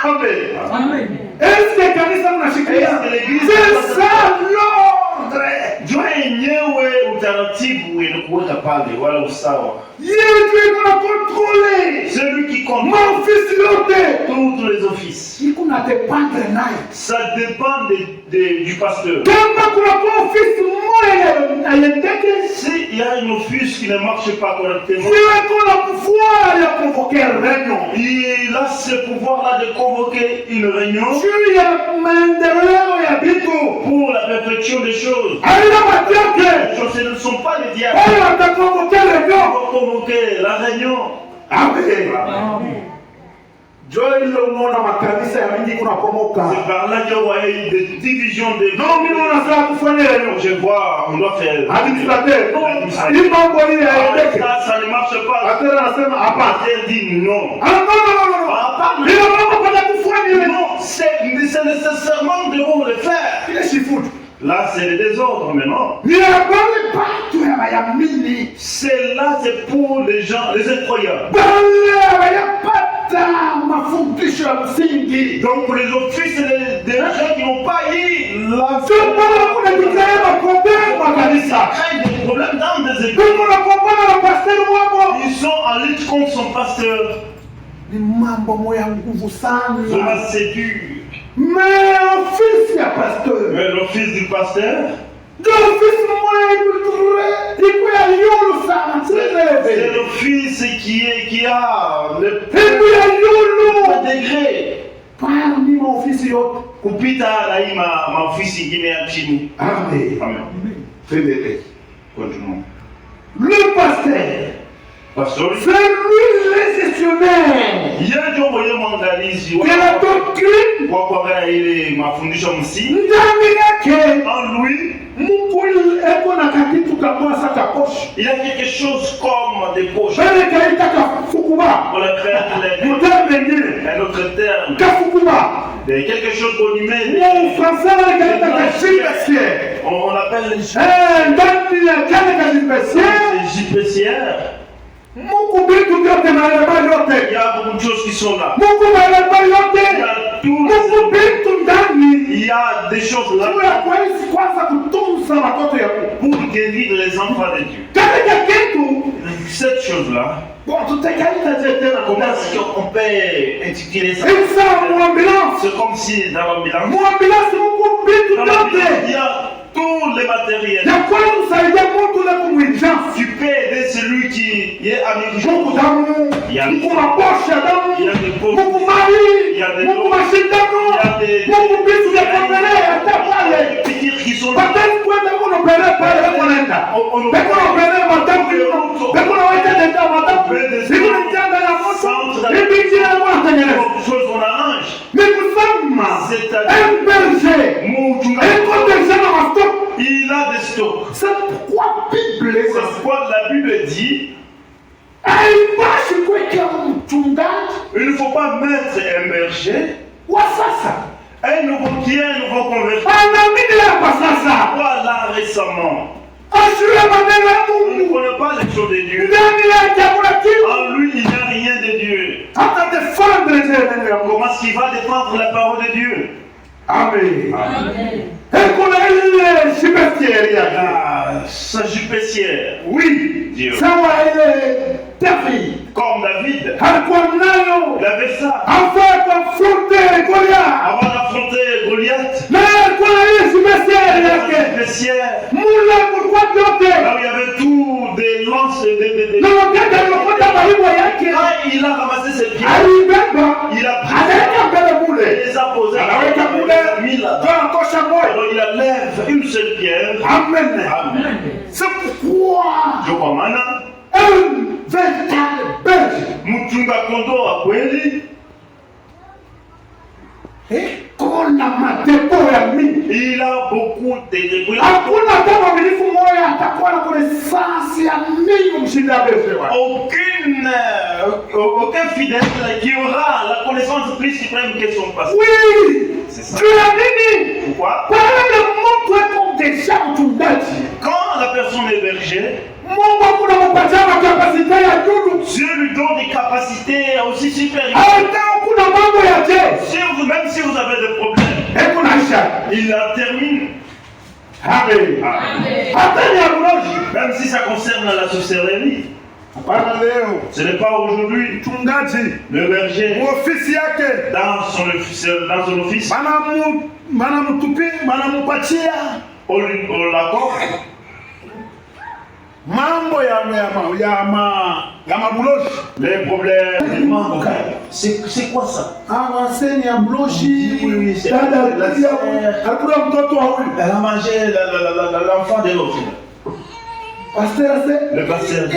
S2: Amen. Est-ce que kanisa mnashikilia?
S1: Est-ce que l'église-
S2: C'est ça l'ordre.
S1: Jua yenyewe utaratibu inakuweka pale wala usawa.
S2: Yesu iko na contrôler.
S1: Celui qui contrôle
S2: Maofisi yote.
S1: tous les offices.
S2: Iko na dependre naye.
S1: Ça dépend du pasteur.
S2: Kama kunakuwa ofisi moja haiendeke,
S1: S'il y a une office qui ne marche pas correctement,
S2: siwe kuna pouvoir ya convoquer réunion
S1: il a ce pouvoir-là de convoquer une réunion
S2: juu ya maendeleo ya vitu.
S1: pour la perfection des choses.
S2: Haina mateke
S1: Les choses, ce ne sont pas les diables
S2: wale watakonvoke
S1: qui
S2: réunion.
S1: vont convoquer la réunion.
S2: Amen. Joel unaona makanisa ya mingi kunapomoka.
S1: C'est par là qu'il y aura eu des divisions de...
S2: Non, mimi unasema kufanya réunion.
S1: Je vois, on doit faire...
S2: Administrateur, hii mambo hii haiendeke.
S1: Ça ne marche pas.
S2: Pasteur anasema hapana.
S1: Pasteur dit non.
S2: Ah, non. Ile mambo kwa kufanya ile.
S1: Non, c'est nécessairement de vous le faire.
S2: Ile shifutu.
S1: Là, c'est le désordre maintenant.
S2: Ni habari batu ya bayamini.
S1: C'est là, c'est pour les gens, les incroyables.
S2: Bale bayapata mafundisho ya msingi.
S1: Donc pour les offices, des gens qui n'ont pas eu la
S2: Sio bale kuna kikaya makombea kwa kanisa.
S1: des problèmes dans des églises.
S2: Kuna kumbana na pastor wako.
S1: Ils sont en lutte contre son pasteur.
S2: Ni mambo moya nguvu sana.
S1: Cela c'est dur.
S2: Mais ofisi ya pastor.
S1: Mais l'office du pasteur,
S2: Ndio ofisi moya iko ya yulu sana.
S1: c'est l'office qui a le
S2: Iko ya yulu.
S1: degré.
S2: Parmi maofisi yote.
S1: Kupita na hii maofisi ingine ya chini.
S2: Amen.
S1: Amen.
S2: Fedele.
S1: Continuons.
S2: Le pasteur.
S1: Pasteur,
S2: C'est lui le gestionnaire
S1: yeye ndio mwenye mwangalizi
S2: de la doctrine.
S1: wa kuangalia ile mafundisho msingi.
S2: Ndani yake
S1: En lui,
S2: Mungu eko na kakitu kamoja kakoshi.
S1: il y a quelque chose comme des poches.
S2: Bale kaita kafukuba.
S1: On appelle
S2: Mutambe ngine.
S1: un autre terme.
S2: Kafukuba.
S1: Quelque chose qu'on y met.
S2: Mu français bale kaita kashibesier.
S1: On appelle les
S2: Ndani ya kale kashibesier.
S1: JPCR.
S2: Mungu bitu vyote na leba
S1: Il
S2: yote.
S1: y a beaucoup de choses qui sont là.
S2: Mungu maleba
S1: Il y
S2: yote.
S1: a tout.
S2: Mungu bitu ndani.
S1: Il y a des choses là
S2: Mungu ya kwezi kwanza kutunza watoto ya Mungu.
S1: pour guérir les enfants de Dieu.
S2: Katika kitu
S1: Cette chose-là,
S2: bon tutakalita tena
S1: comment
S2: kwa
S1: est-ce qu'on peut intituler ça?
S2: Isa mwambulance.
S1: C'est comme si dans l'ambulance,
S2: Mwambulance Mungu bitu
S1: dans l'ambulance, il
S2: yote.
S1: y a tous les matériels.
S2: Ya kwanza kusaidia mtu na kumwijance.
S1: Tu peux aider celui qui est en
S2: Mungu
S1: urgence.
S2: damu. Mungu maposha damu.
S1: Il y a des pauvres.
S2: Mungu mali.
S1: Il y a des
S2: Mungu
S1: Il y a
S2: mashindano.
S1: des
S2: Mungu bitu vya kuendelea hata pale.
S1: petits qui sont là.
S2: Pateni kwenda kuna pele pale hapo naenda. Bekona pele matamu yuno. Bekona waita tenda matamu. Siku njanga na moto. Bibi njia na tengeneza.
S1: Beaucoup de choses on arrange.
S2: Mais kusema.
S1: C'est-à-dire,
S2: Un berger. Un berger na masto.
S1: il a des stocks.
S2: C'est pourquoi Bible
S1: C'est pourquoi la Bible dit,
S2: haipashi kuweka mchungaji
S1: il ne faut pas mettre un berger,
S2: wa sasa
S1: un nouveau converti.
S2: anaamini hapa sasa
S1: Voilà récemment.
S2: ashule maneno ya
S1: On ne
S2: Mungu
S1: connaît pas les choses de Dieu.
S2: ndani yake hakuna kitu
S1: En lui, il n'y a rien de Dieu.
S2: hata defendre neno ya Mungu.
S1: Comment est-ce qu'il va défendre la parole de Dieu?
S2: Amen. Kuna ile shibestieri yake.
S1: Sa jupessière.
S2: Oui.
S1: Dieu.
S2: Sawa ile David.
S1: Comme David.
S2: Alikuwa nayo.
S1: Il avait ça.
S2: Afin confronter Goliath.
S1: Avant d'affronter Goliath.
S2: Na alikuwa na ile shibestieri
S1: Sa
S2: yake.
S1: jupessière.
S2: Mula kulikuwa vyote.
S1: Là où il y avait tout, des lances,
S2: Na wakati alipokota malimbo yake.
S1: Quand il a ramassé ses pierres,
S2: Alibeba.
S1: il a pris,
S2: Anaweka mbele
S1: il
S2: mule.
S1: les a posées,
S2: Anaweka
S1: il
S2: mule.
S1: les a mis là.
S2: Kwa kosha moyo.
S1: Alors il enlève une seule pierre.
S2: Amen.
S1: Amen.
S2: C'est pourquoi
S1: Je crois maintenant,
S2: un véritable berger
S1: mchunga kondoo wa kweli,
S2: kuna matepo ya mingi.
S1: il a beaucoup de débris.
S2: Hakuna hata mwaminifu mmoja atakuwa na connaissance ya mingi mshinda berger wake.
S1: Aucun fidèle qui aura la connaissance plus suprême que son pasteur.
S2: Oui,
S1: C'est ça.
S2: tu as nini?
S1: Pourquoi?
S2: Pale mtu eko deja mchungaji.
S1: Quand la personne est berger,
S2: Mungu hakuna mpatia kapasite ya juu.
S1: Dieu lui donne des capacités aussi supérieures.
S2: Hata kuna mambo ya je.
S1: Même si vous avez des problèmes,
S2: Eko naisha.
S1: il la termine.
S2: Amen.
S1: Amen.
S2: Hata ni agroji.
S1: Même si ça concerne la sorcellerie, Ce n'est pas aujourd'hui. Le berger, dans son office, on l'accorde. Les problèmes. C'est quoi ça? Elle a mangé l'enfant de l'autre. Le pasteur.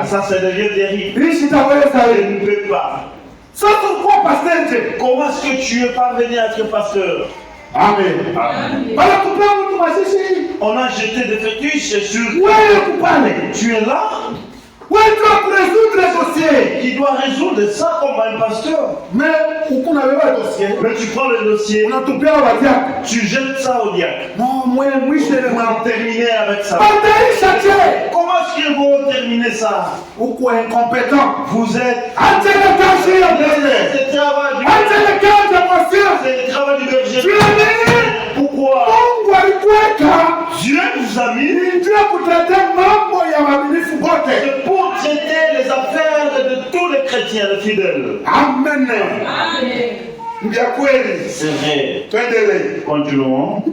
S1: Ça, c'est le vieux terrible. Je ne peux pas. Comment est-ce que tu es parvenu à être pasteur?
S2: Amen.
S1: On a jeté des fétiches sur. Tu es là. Qui doit résoudre ça comme un pasteur. Mais tu prends le dossier. Tu jettes ça au diacre. On va terminer avec ça. Comment est-ce qu'ils vont terminer ça?
S2: Incompétent.
S1: Vous êtes.
S2: C'est
S1: le travail du berger. Pourquoi? Dieu nous a mis pour traiter les affaires de tous les chrétiens, les fidèles.
S2: Amen.
S1: C'est vrai. Continuons.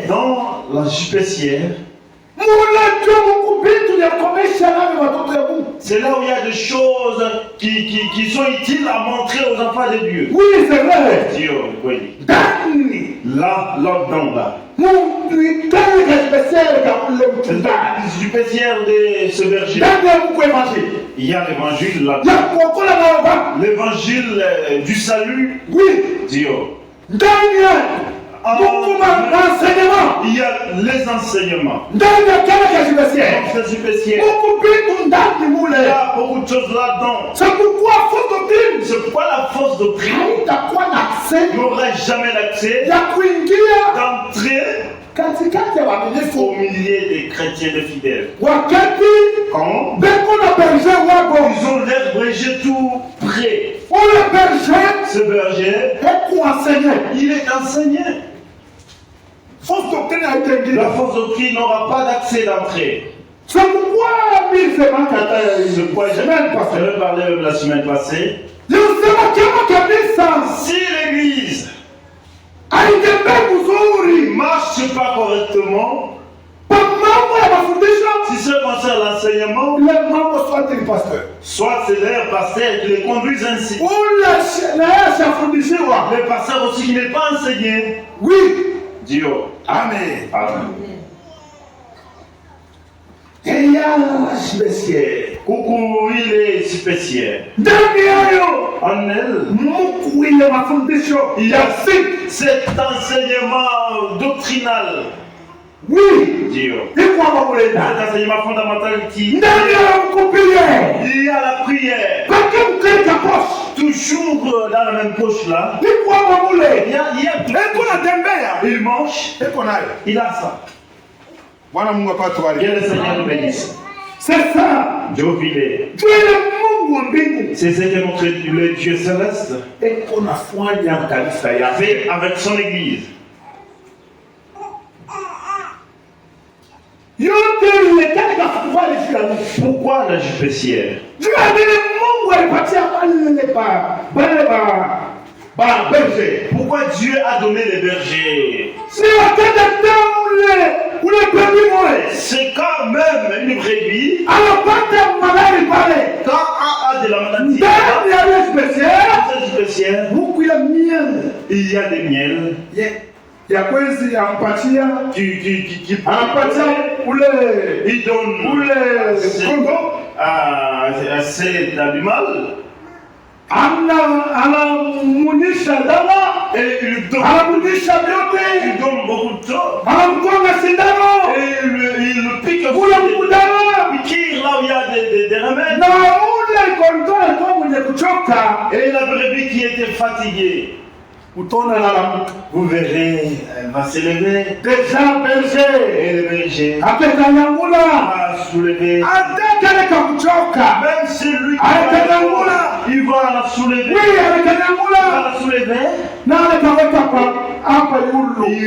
S1: Dans la jupessière. C'est là où il y a des choses qui sont utiles à montrer aux enfants de Dieu.
S2: Oui, c'est vrai.
S1: Dieu, oui. Là, là-dedans, là. La jupessière de ce berger. Il y a l'évangile là. L'évangile du salut.
S2: Oui.
S1: Dieu. Il y a les enseignements. Dans cette jupessière. Il y a beaucoup de choses là-dedans. C'est pourquoi la fausse doctrine n'aurait jamais l'accès d'entrer au milieu des chrétiens de fidèles. Quand ils ont l'air berger tout près. Ce berger, il est enseigné. La fausse doctrine n'aura pas d'accès d'entrée.
S2: C'est pourquoi
S1: je parlais la semaine passée. Si l'église ne marche pas correctement, si ce concerne l'enseignement, soit c'est leur pasteur qui les conduisent ainsi. Le pasteur aussi qui n'est pas enseigné.
S2: Oui.
S1: Dieu.
S2: Amen.
S1: Amen.
S2: Et ya spécial.
S1: Coucou, il est spécial. En elle, il y a cet enseignement doctrinal.
S2: Oui.
S1: Dieu.
S2: Cet
S1: enseignement fondamental qui. Il y a la prière. Toujours dans la même poche là. Il mange. Il a ça. Que le Seigneur nous bénisse.
S2: C'est ça.
S1: Dieu filé. C'est ce que notre le Dieu céleste a fait avec son église. Pourquoi la jupessière? Pourquoi Dieu a donné les bergers? C'est quand même une brebis. Quand on a de la maladie, il y a des miels.
S2: Il y a quoi ici? Empathia.
S1: Il donne c'est l'animal. Et il donne beaucoup de temps. Et il le pique là où il y a des remèdes. Et la brebis qui était fatiguée, vous verrez, elle va s'élever. Et le berger va soulever. Même celui qui il va la soulever. Il va la soulever.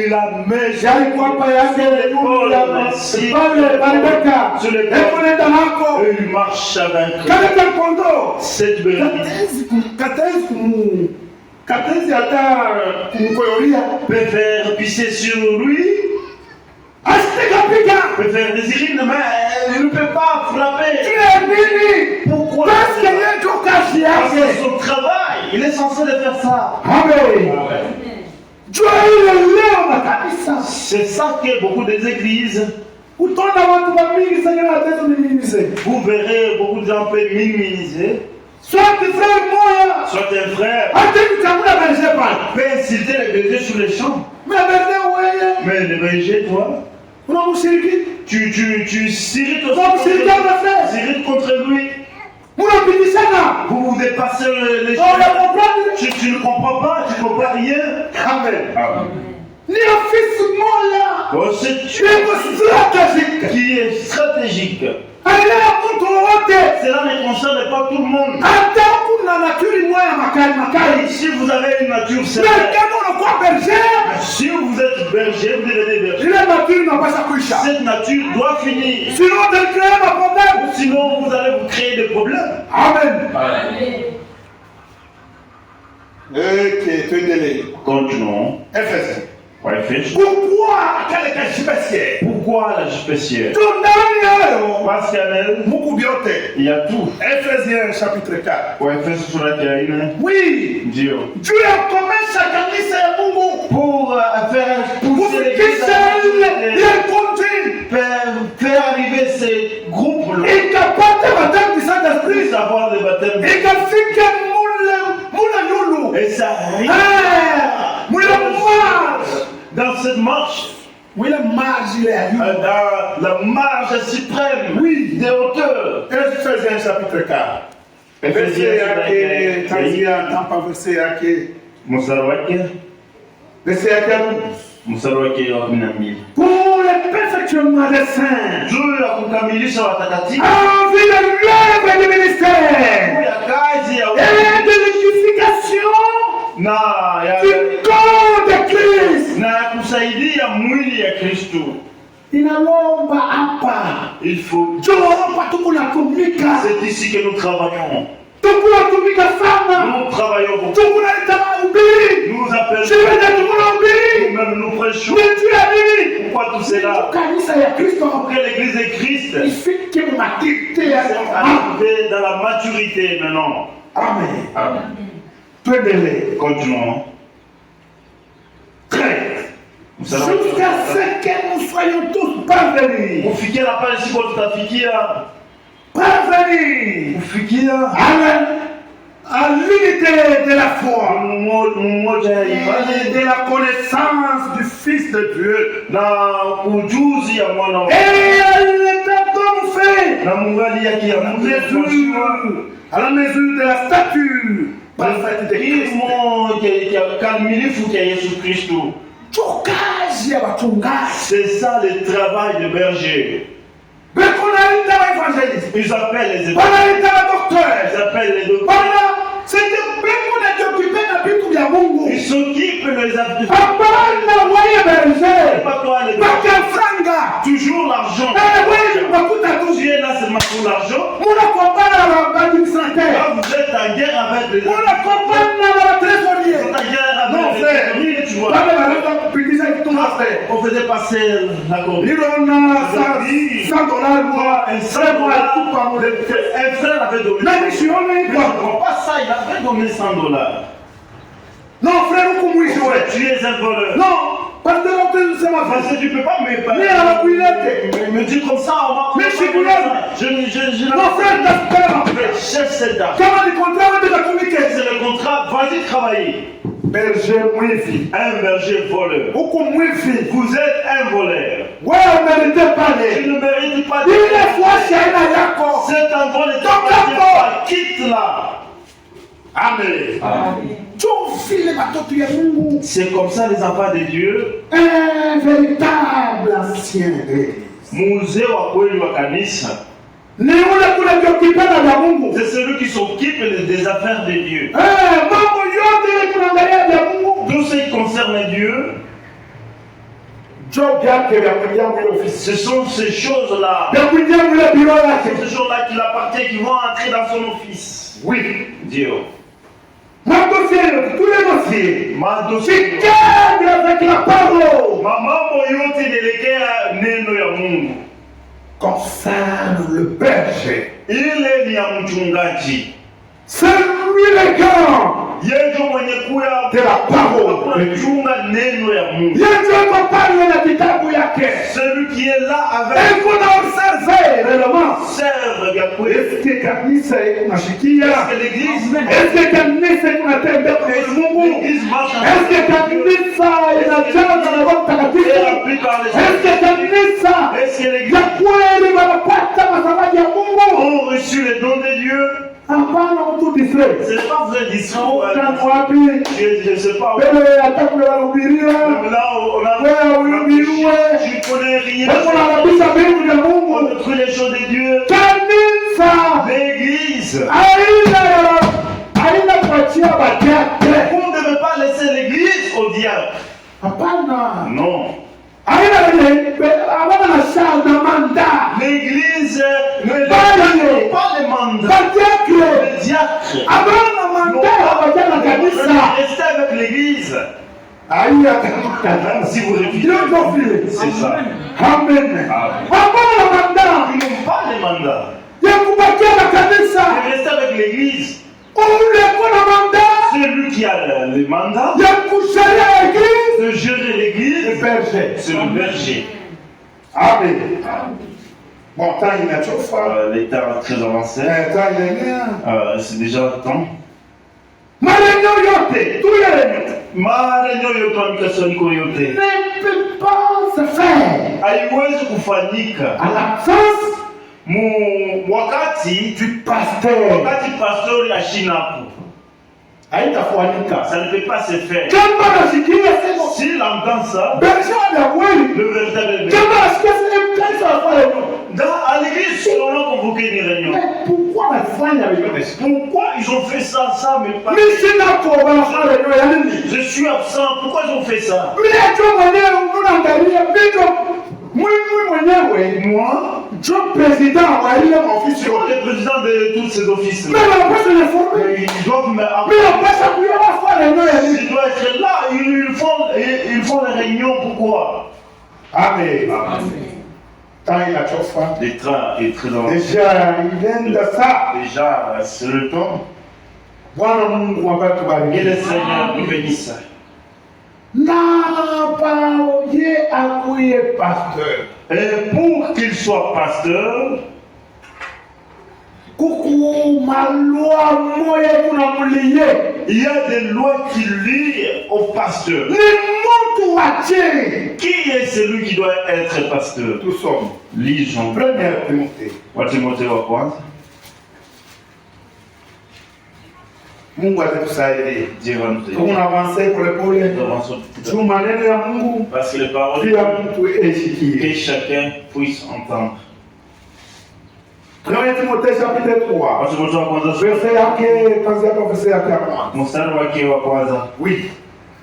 S1: il a mis sur
S2: yalikuwa hapa yake
S1: l'épaule
S2: pale Rebeka
S1: sur l'épaule.
S2: ekonenda nako
S1: Et il marche avec
S2: kale kakondo
S1: cette belle.
S2: katezi hata kumkoyoria
S1: Peut faire pisser sur lui,
S2: asitekapiga
S1: peut faire des urines, mais il ne peut pas frapper.
S2: kile nini
S1: Pourquoi?
S2: parce que yetu kazi
S1: Parce que
S2: yake
S1: son travail, il est censé de faire ça.
S2: amen jua ile leo makanisa
S1: C'est ça que beaucoup des églises,
S2: utaona watu wamingi sana watezo minimize
S1: vous verrez beaucoup de gens peuvent minimiser.
S2: soit frère moya
S1: Soit un frère
S2: hata nitakula berger pale
S1: peut inciter les bergers sur les champs.
S2: mais berger wewe
S1: Mais le berger, toi,
S2: unamshiriki
S1: tu s'irrites aussi
S2: Non, c'est bien le faire.
S1: s'irrites contre lui.
S2: munapindishana
S1: Vous vous dépassez les
S2: on
S1: choses.
S2: comprendre
S1: Tu ne comprends pas, tu ne comprends rien.
S2: amen ni ofisi moya
S1: Bon, c'est Dieu
S2: iko strategique
S1: qui est stratégique.
S2: aelewa mtu wowote
S1: Cela ne concerne pas tout le monde.
S2: hata kuna naturi moya makali makali
S1: Si vous avez une nature
S2: na
S1: sévère,
S2: kama unakuwa berger
S1: si vous êtes berger, vous devenez berger.
S2: ile naturi inapasha kuisha
S1: Cette nature doit finir.
S2: sinon utakrea maproblème
S1: Sinon, vous allez vous créer des problèmes.
S2: amen tuendelee
S1: Continuons.
S2: Efeso
S1: Ouais, Éphésiens.
S2: pourquoi kale kashipesiye
S1: Pourquoi la spéciale?
S2: tundani hayo
S1: Parce qu'en elle,
S2: muku vyote
S1: il y a tout.
S2: Efesiens chapitre 4
S1: Ouais, Éphésiens sur la terre,
S2: oui
S1: Dieu.
S2: juu ya kukomesha kanisa ya Mungu
S1: Pour faire pousser les
S2: kufikisha ile conduite
S1: faire arriver ces groupes-là,
S2: ikapata baptême du Saint-Esprit
S1: puissent avoir le baptême.
S2: ikafika mule yulu
S1: Et ça arrive
S2: mule marge
S1: dans cette marche,
S2: mule marge ile ya yulu
S1: dans la marge suprême
S2: Oui.
S1: des hauteurs.
S2: Efesiens chapitre 4 verset yake tanzia tampa verset yake verset yake
S1: mstari wake wa 12.
S2: pour le perfectionnement des saints
S1: Juu ya kukamilisha watakatifu,
S2: en vue de l'œuvre du
S1: juu
S2: ministère
S1: ya kazi ya
S2: et de l'édification
S1: na ya
S2: du corps de Christ.
S1: na ya kusaidia mwili ya Kristo.
S2: Inalomba hapa
S1: Il faut.
S2: njoo hapa tukunatumika
S1: C'est ici que nous travaillons.
S2: tukunatumika sana
S1: Nous travaillons beaucoup.
S2: tukunaleta mahubiri
S1: Nous appelons.
S2: shiweza tukunahubiri
S1: Nous-mêmes nous prêchons.
S2: ni juu ya nini
S1: Pourquoi tout cela?
S2: kanisa ya Kristo
S1: Pour que l'église de Christ
S2: ifike mumatirite ya
S1: arrive dans la maturité maintenant.
S2: amen
S1: Amen.
S2: tuendelee
S1: Continuons.
S2: 13
S1: Nous allons.
S2: jusqu'à ce que nous soyons tous parvenus
S1: Kufikia na pale sipo tutafikia.
S2: parvenus
S1: Kufikia
S2: amen à l'unité de la foi
S1: mmoja ya
S2: et
S1: imani
S2: de la connaissance du Fils de Dieu
S1: na ujuzi ya mwana wa
S2: et à l'état d'homme fait
S1: na mungali yake ya
S2: à la mesure de la stature parfaite de Christ.
S1: kimo kamilifu cha Yesu Kristo.
S2: Chukkaji ya wachungaji
S1: C'est ça le travail de berger.
S2: bekonaita waevangeliste
S1: Ils appellent les évangélistes.
S2: wanaita wadokteur
S1: Ils appellent les docteurs.
S2: wana sete beko najiokipe na vitu vya Mungu
S1: Ils s'occupent les actes.
S2: hapana waye berger
S1: Pas toi les
S2: bakafranga
S1: toujours l'argent.
S2: wewe wakuta tu
S1: Tu es là seulement pour l'argent.
S2: munakombana na baadministrateur
S1: Là, vous êtes en guerre avec les
S2: munakombana na
S1: Vous êtes
S2: batrésorier
S1: en guerre
S2: non
S1: avec
S2: frère
S1: les tu vois.
S2: bale banaweza kupitisha kitu frère
S1: On faisait passer la Corée.
S2: niliona $100 moi
S1: Un
S2: frère moi tout par mon
S1: Un frère avait donné.
S2: na nishione
S1: Mais je ne
S2: hivyo
S1: comprends pas ça, il avait donné $100.
S2: non frère huku mwisho wewe
S1: Tu es un voleur.
S2: non parce que l'autre c'est ma
S1: Parce
S2: frère
S1: que tu ne peux pas
S2: Mais à la couillette.
S1: me dire comme ça, on va.
S2: Mais je suis couillette.
S1: Je
S2: mon frère t'aspect
S1: Cherche cette dame.
S2: kama ni contrat de la communication
S1: C'est le contrat, vas-y travailler.
S2: berger mwivi
S1: Un berger voleur.
S2: huku mwivi
S1: Vous êtes un voleur.
S2: wewe umelete
S1: Tu
S2: pale
S1: ne mérites pas de.
S2: ile fuashi aina yako
S1: C'est un vol de
S2: Toka
S1: quitte là. Amen.
S2: tu vile watoto ya Mungu
S1: C'est comme ça les enfants de Dieu.
S2: un véritable ancien d'église
S1: Musée wa kweli wa kanisa.
S2: ni ule kunajokipenda vya Mungu
S1: C'est celui qui s'occupe des affaires de Dieu.
S2: mambo yote ile kunaangalia vya Mungu
S1: Tout ce qui concerne Dieu, Ce sont ces choses-là. Ces choses-là qui l'appartiennent, qui vont entrer dans son office.
S2: Oui.
S1: Dieu.
S2: Ma dossier, tous les dossiers.
S1: Ma dossier.
S2: C'est cadre avec la parole.
S1: Mambo yote delegea neno ya Mungu.
S2: Concerne le berger.
S1: Ile ni ya mchungaji.
S2: C'est lui le grand.
S1: Yejo mwenye kuya
S2: de la parole.
S1: Kuchunga neno ya Mungu.
S2: Yejo kopale na kitabu yake.
S1: Celui qui est là avec.
S2: Et qu'on a observé réellement.
S1: Serve ya kweli.
S2: Est-ce que kanisa inashikia?
S1: Est-ce que l'église?
S2: Est-ce que kanisa inatembea kwa Mungu? Est-ce que kanisa inajaza na Roho Mtakatifu? Est-ce que kanisa ya kweli wanapata mazawadi ya Mungu?
S1: Ont reçu les dons de Dieu?
S2: Hapana, mtu distrait.
S1: C'est pas vous un distrait. Je sais pas.
S2: Wewe atakule wanahubiria.
S1: Là on a. Tu connais rien.
S2: On anabisha mbingu ya Mungu.
S1: On détruit les choses de Dieu.
S2: Kanisa.
S1: L'église.
S2: Aina kuachia badiatre.
S1: Vous ne devez pas laisser l'église au diable.
S2: Hapana.
S1: Non. L'église ne pas les mandats. Le diacre. Restez avec l'église. Si vous refusez, c'est ça.
S2: Amen.
S1: Ils n'ont pas les mandats. Restez avec l'église. Celui qui a le mandat de gérer l'église, c'est le berger.
S2: Amen. Bon,
S1: l'état est très avancé. C'est déjà le temps.
S2: Ma réunion
S1: yote
S2: ne peut pas se faire
S1: haiwezi kufanyika
S2: à l'absence
S1: wakati
S2: du pasteur.
S1: Wakati pastori ashinapo
S2: haitafanyika.
S1: Ça ne peut pas se faire.
S2: Kama nasikia sema
S1: s'il entend ça,
S2: berger ya kweli,
S1: le véritable berger.
S2: Kama nasikia sema kanisa la réunion.
S1: Dans à l'église, on a convoqué une réunion.
S2: Mais pourquoi la fanya réunion?
S1: Pourquoi ils ont fait ça mais pas.
S2: Mais c'est là qu'on va faire réunion ya nini?
S1: Je suis absent. Pourquoi ils ont fait ça?
S2: Mais tu mwenyewe unaangalia vitu mwenyewe
S1: moi
S2: je président wa ile office
S1: le président de tous ces offices.
S2: Mais la presse est formée.
S1: Ils doivent me.
S2: Mais la presse a pu avoir réunion ya nini?
S1: Ils doivent être là. Ils font les réunions. Pourquoi?
S2: Amen.
S1: Les trains est très avancé. Déjà, c'est le temps. Que le Seigneur nous bénisse. Et pour qu'il soit pasteur, il y a des lois qui lient au pasteur. Qui est celui qui doit être pasteur?
S2: Nous sommes.
S1: Lisons.
S2: Première Timothée.
S1: Timothée wa kwanza.
S2: Mungu atatusaidia.
S1: Dieu va nous aider.
S2: Tunavancer polepole. Tu maneno ya Mungu.
S1: Parce que les paroles
S2: kila mtu esikie.
S1: Que chacun puisse entendre.
S2: Première Timothée chapitre 3.
S1: Timothée wa kwanza.
S2: Verset yake kwanza hapo verset yake ya kwanza.
S1: Mstari wake wa kwanza.
S2: Oui.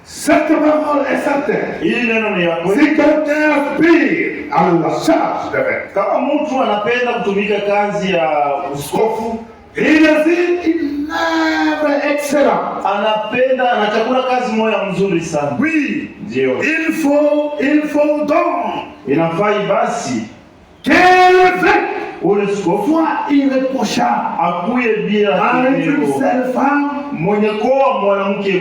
S2: Cette parole est certaine.
S1: Hii neno ni ya kweli.
S2: Si quelqu'un aspire à la charge d'évêque.
S1: Kama mtu anapenda kutumika kazi ya uskofu,
S2: il désire une œuvre excellente.
S1: Anachakula kazi moja mzuri sana.
S2: Oui.
S1: Ndio.
S2: Il faut donc.
S1: Inafai basi.
S2: Que l'évêque
S1: ule skofu
S2: soit irréprochable.
S1: Akuye bila
S2: avec une seule femme.
S1: Mwenye kuoa mwanamke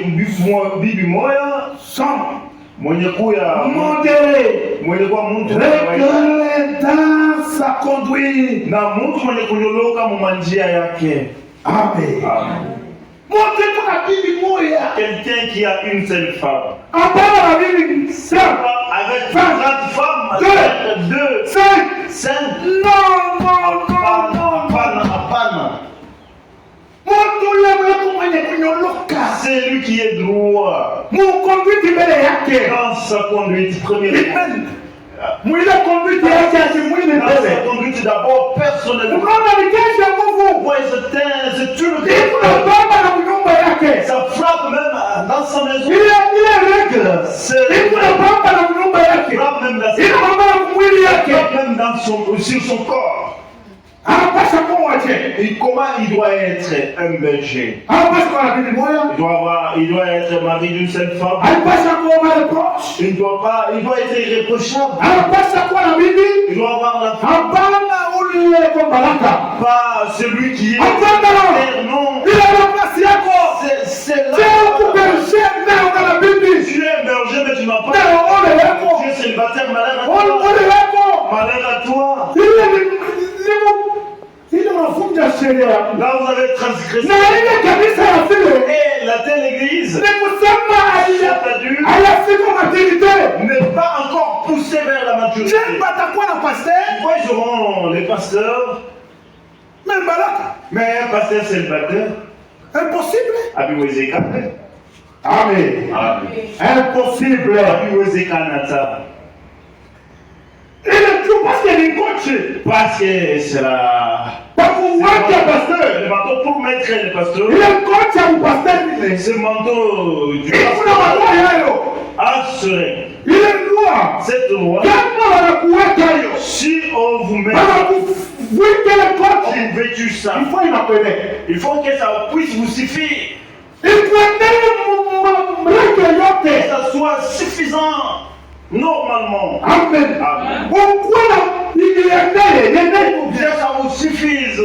S1: bibi moya.
S2: Sans.
S1: Mwenye kuya
S2: modéré.
S1: Mwenye kuwa mtu
S2: réglé dans sa conduite.
S1: Na mtu mwenye kunyoloka mumanjia yake.
S2: Amen.
S1: Amen. Quelqu'un qui a une seule femme.
S2: Avec
S1: 30 femmes, 2, 5.
S2: Non.
S1: C'est lui qui est droit. Dans sa conduite, premièrement. Dans sa conduite d'abord personnellement. C'est une ça frappe même dans sa maison.
S2: Il est règle.
S1: Frappe même dans sa maison. sur son corps.
S2: Anapasha kuwa je?
S1: Et comment il doit être un berger?
S2: Anapasha kuwa na bibi moja?
S1: Il doit être mari d'une seule femme.
S2: Anapasha kuwa na reproche?
S1: Il doit être irréprochable.
S2: Anapasha kuwa na bibi?
S1: Il doit avoir la femme.
S2: Hapana ule kwa baraka.
S1: Pas celui qui est
S2: Hapana.
S1: non.
S2: Ile ndio place yako.
S1: C'est là.
S2: Sio kuberger na na bibi.
S1: Tu es un berger mais tu n'as pas.
S2: Na ole yako.
S1: Tu es célibataire, malheur à toi.
S2: Ole yako.
S1: Malheur à toi.
S2: Ile unafunja sheria.
S1: Là vous avez transgressé.
S2: Na ile kanisa ya vile.
S1: Et la telle église.
S2: Ni kusema hayafika maturité.
S1: N'est pas encore poussé vers la maturité.
S2: Je batakuwa na pasteur.
S1: Pourquoi ils auront les pasteurs?
S2: Mais baraka.
S1: Mais un pasteur célibataire.
S2: Impossible.
S1: Abiwezeka.
S2: Amen. Impossible.
S1: Abiwezeka nata.
S2: Il tout parce qu'il est coach.
S1: Parce que c'est la.
S2: Parce qu'on voit qu'il y a pasteur.
S1: Le manteau pour mettre le pasteur.
S2: Il est coach à un pasteur.
S1: Ce manteau du
S2: pasteur.
S1: assuré.
S2: Il est noir.
S1: Cette loi.
S2: Si
S1: on vous met.
S2: Vous
S1: vêtu ça.
S2: Il faut y connaître.
S1: Il faut que ça puisse vous suffire.
S2: Il faut
S1: que ça soit suffisant. Normalement.
S2: Amen. Pourquoi
S1: ça vous suffise.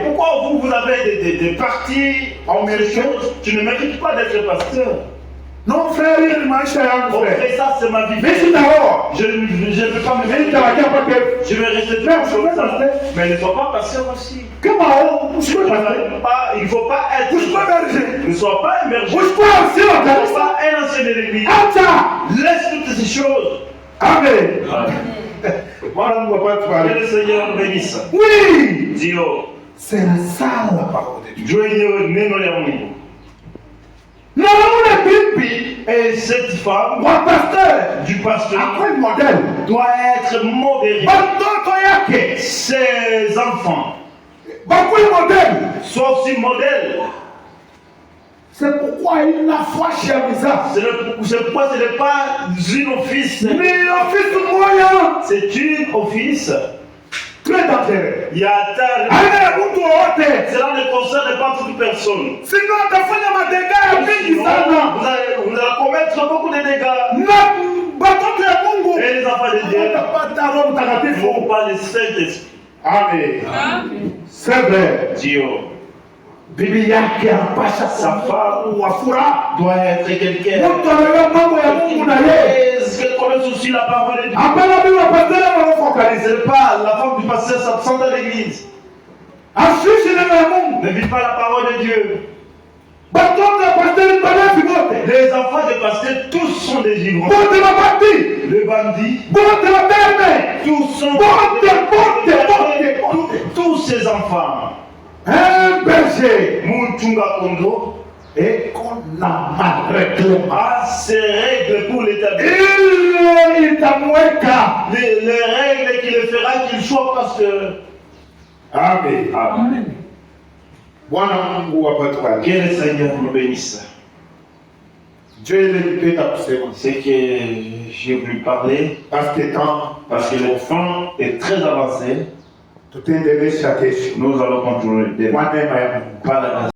S1: Pourquoi vous avez des parties en choses? Tu ne mérites pas d'être pasteur.
S2: Non, frère,
S1: ça c'est ma vie. Je ne peux pas me mériter. Je vais rester comme ça. Mais ne sois pas pasteur aussi. Il ne faut pas être. Ne sois pas un berger. Ne sois pas un ancien de l'église. Laisse toutes ces choses.
S2: Amen.
S1: Que le Seigneur bénisse.
S2: Oui.
S1: Dio.
S2: C'est la salle la parole de Dieu.
S1: Non, et cette femme du pasteur doit être modérée. Ses enfants soient aussi modèles.
S2: C'est pourquoi il n'a foi chez Amisa.
S1: C'est pourquoi ce n'est pas une office.
S2: Mais office moyen.
S1: C'est une office.
S2: Très dangereux.
S1: Il y a cela ne concerne pas toute personne.
S2: Sinon,
S1: vous allez commettre beaucoup de dégâts. Et les enfants de Dieu ne font pas le Saint-Esprit.
S2: Amen. C'est vrai.
S1: Dieu.
S2: Sa femme
S1: doit être quelqu'un qui connaît aussi la parole de Dieu. C'est pas la femme du pasteur s'absente à l'église. Ne vit pas la parole de Dieu. Les enfants des pasteurs, tous sont des ivrognes. Les bandits, tous sont tous ces enfants.
S2: Un berger
S1: Muntunga Kondo
S2: et qu'on a mal réglé.
S1: Ces règles pour l'établir. Les règles qui le fera qu'il soit pasteur.
S2: Amen.
S1: Amen. Que le Seigneur nous bénisse. C'est que j'ai voulu parler parce que le temps est très avancé. Nous allons continuer par la grâce.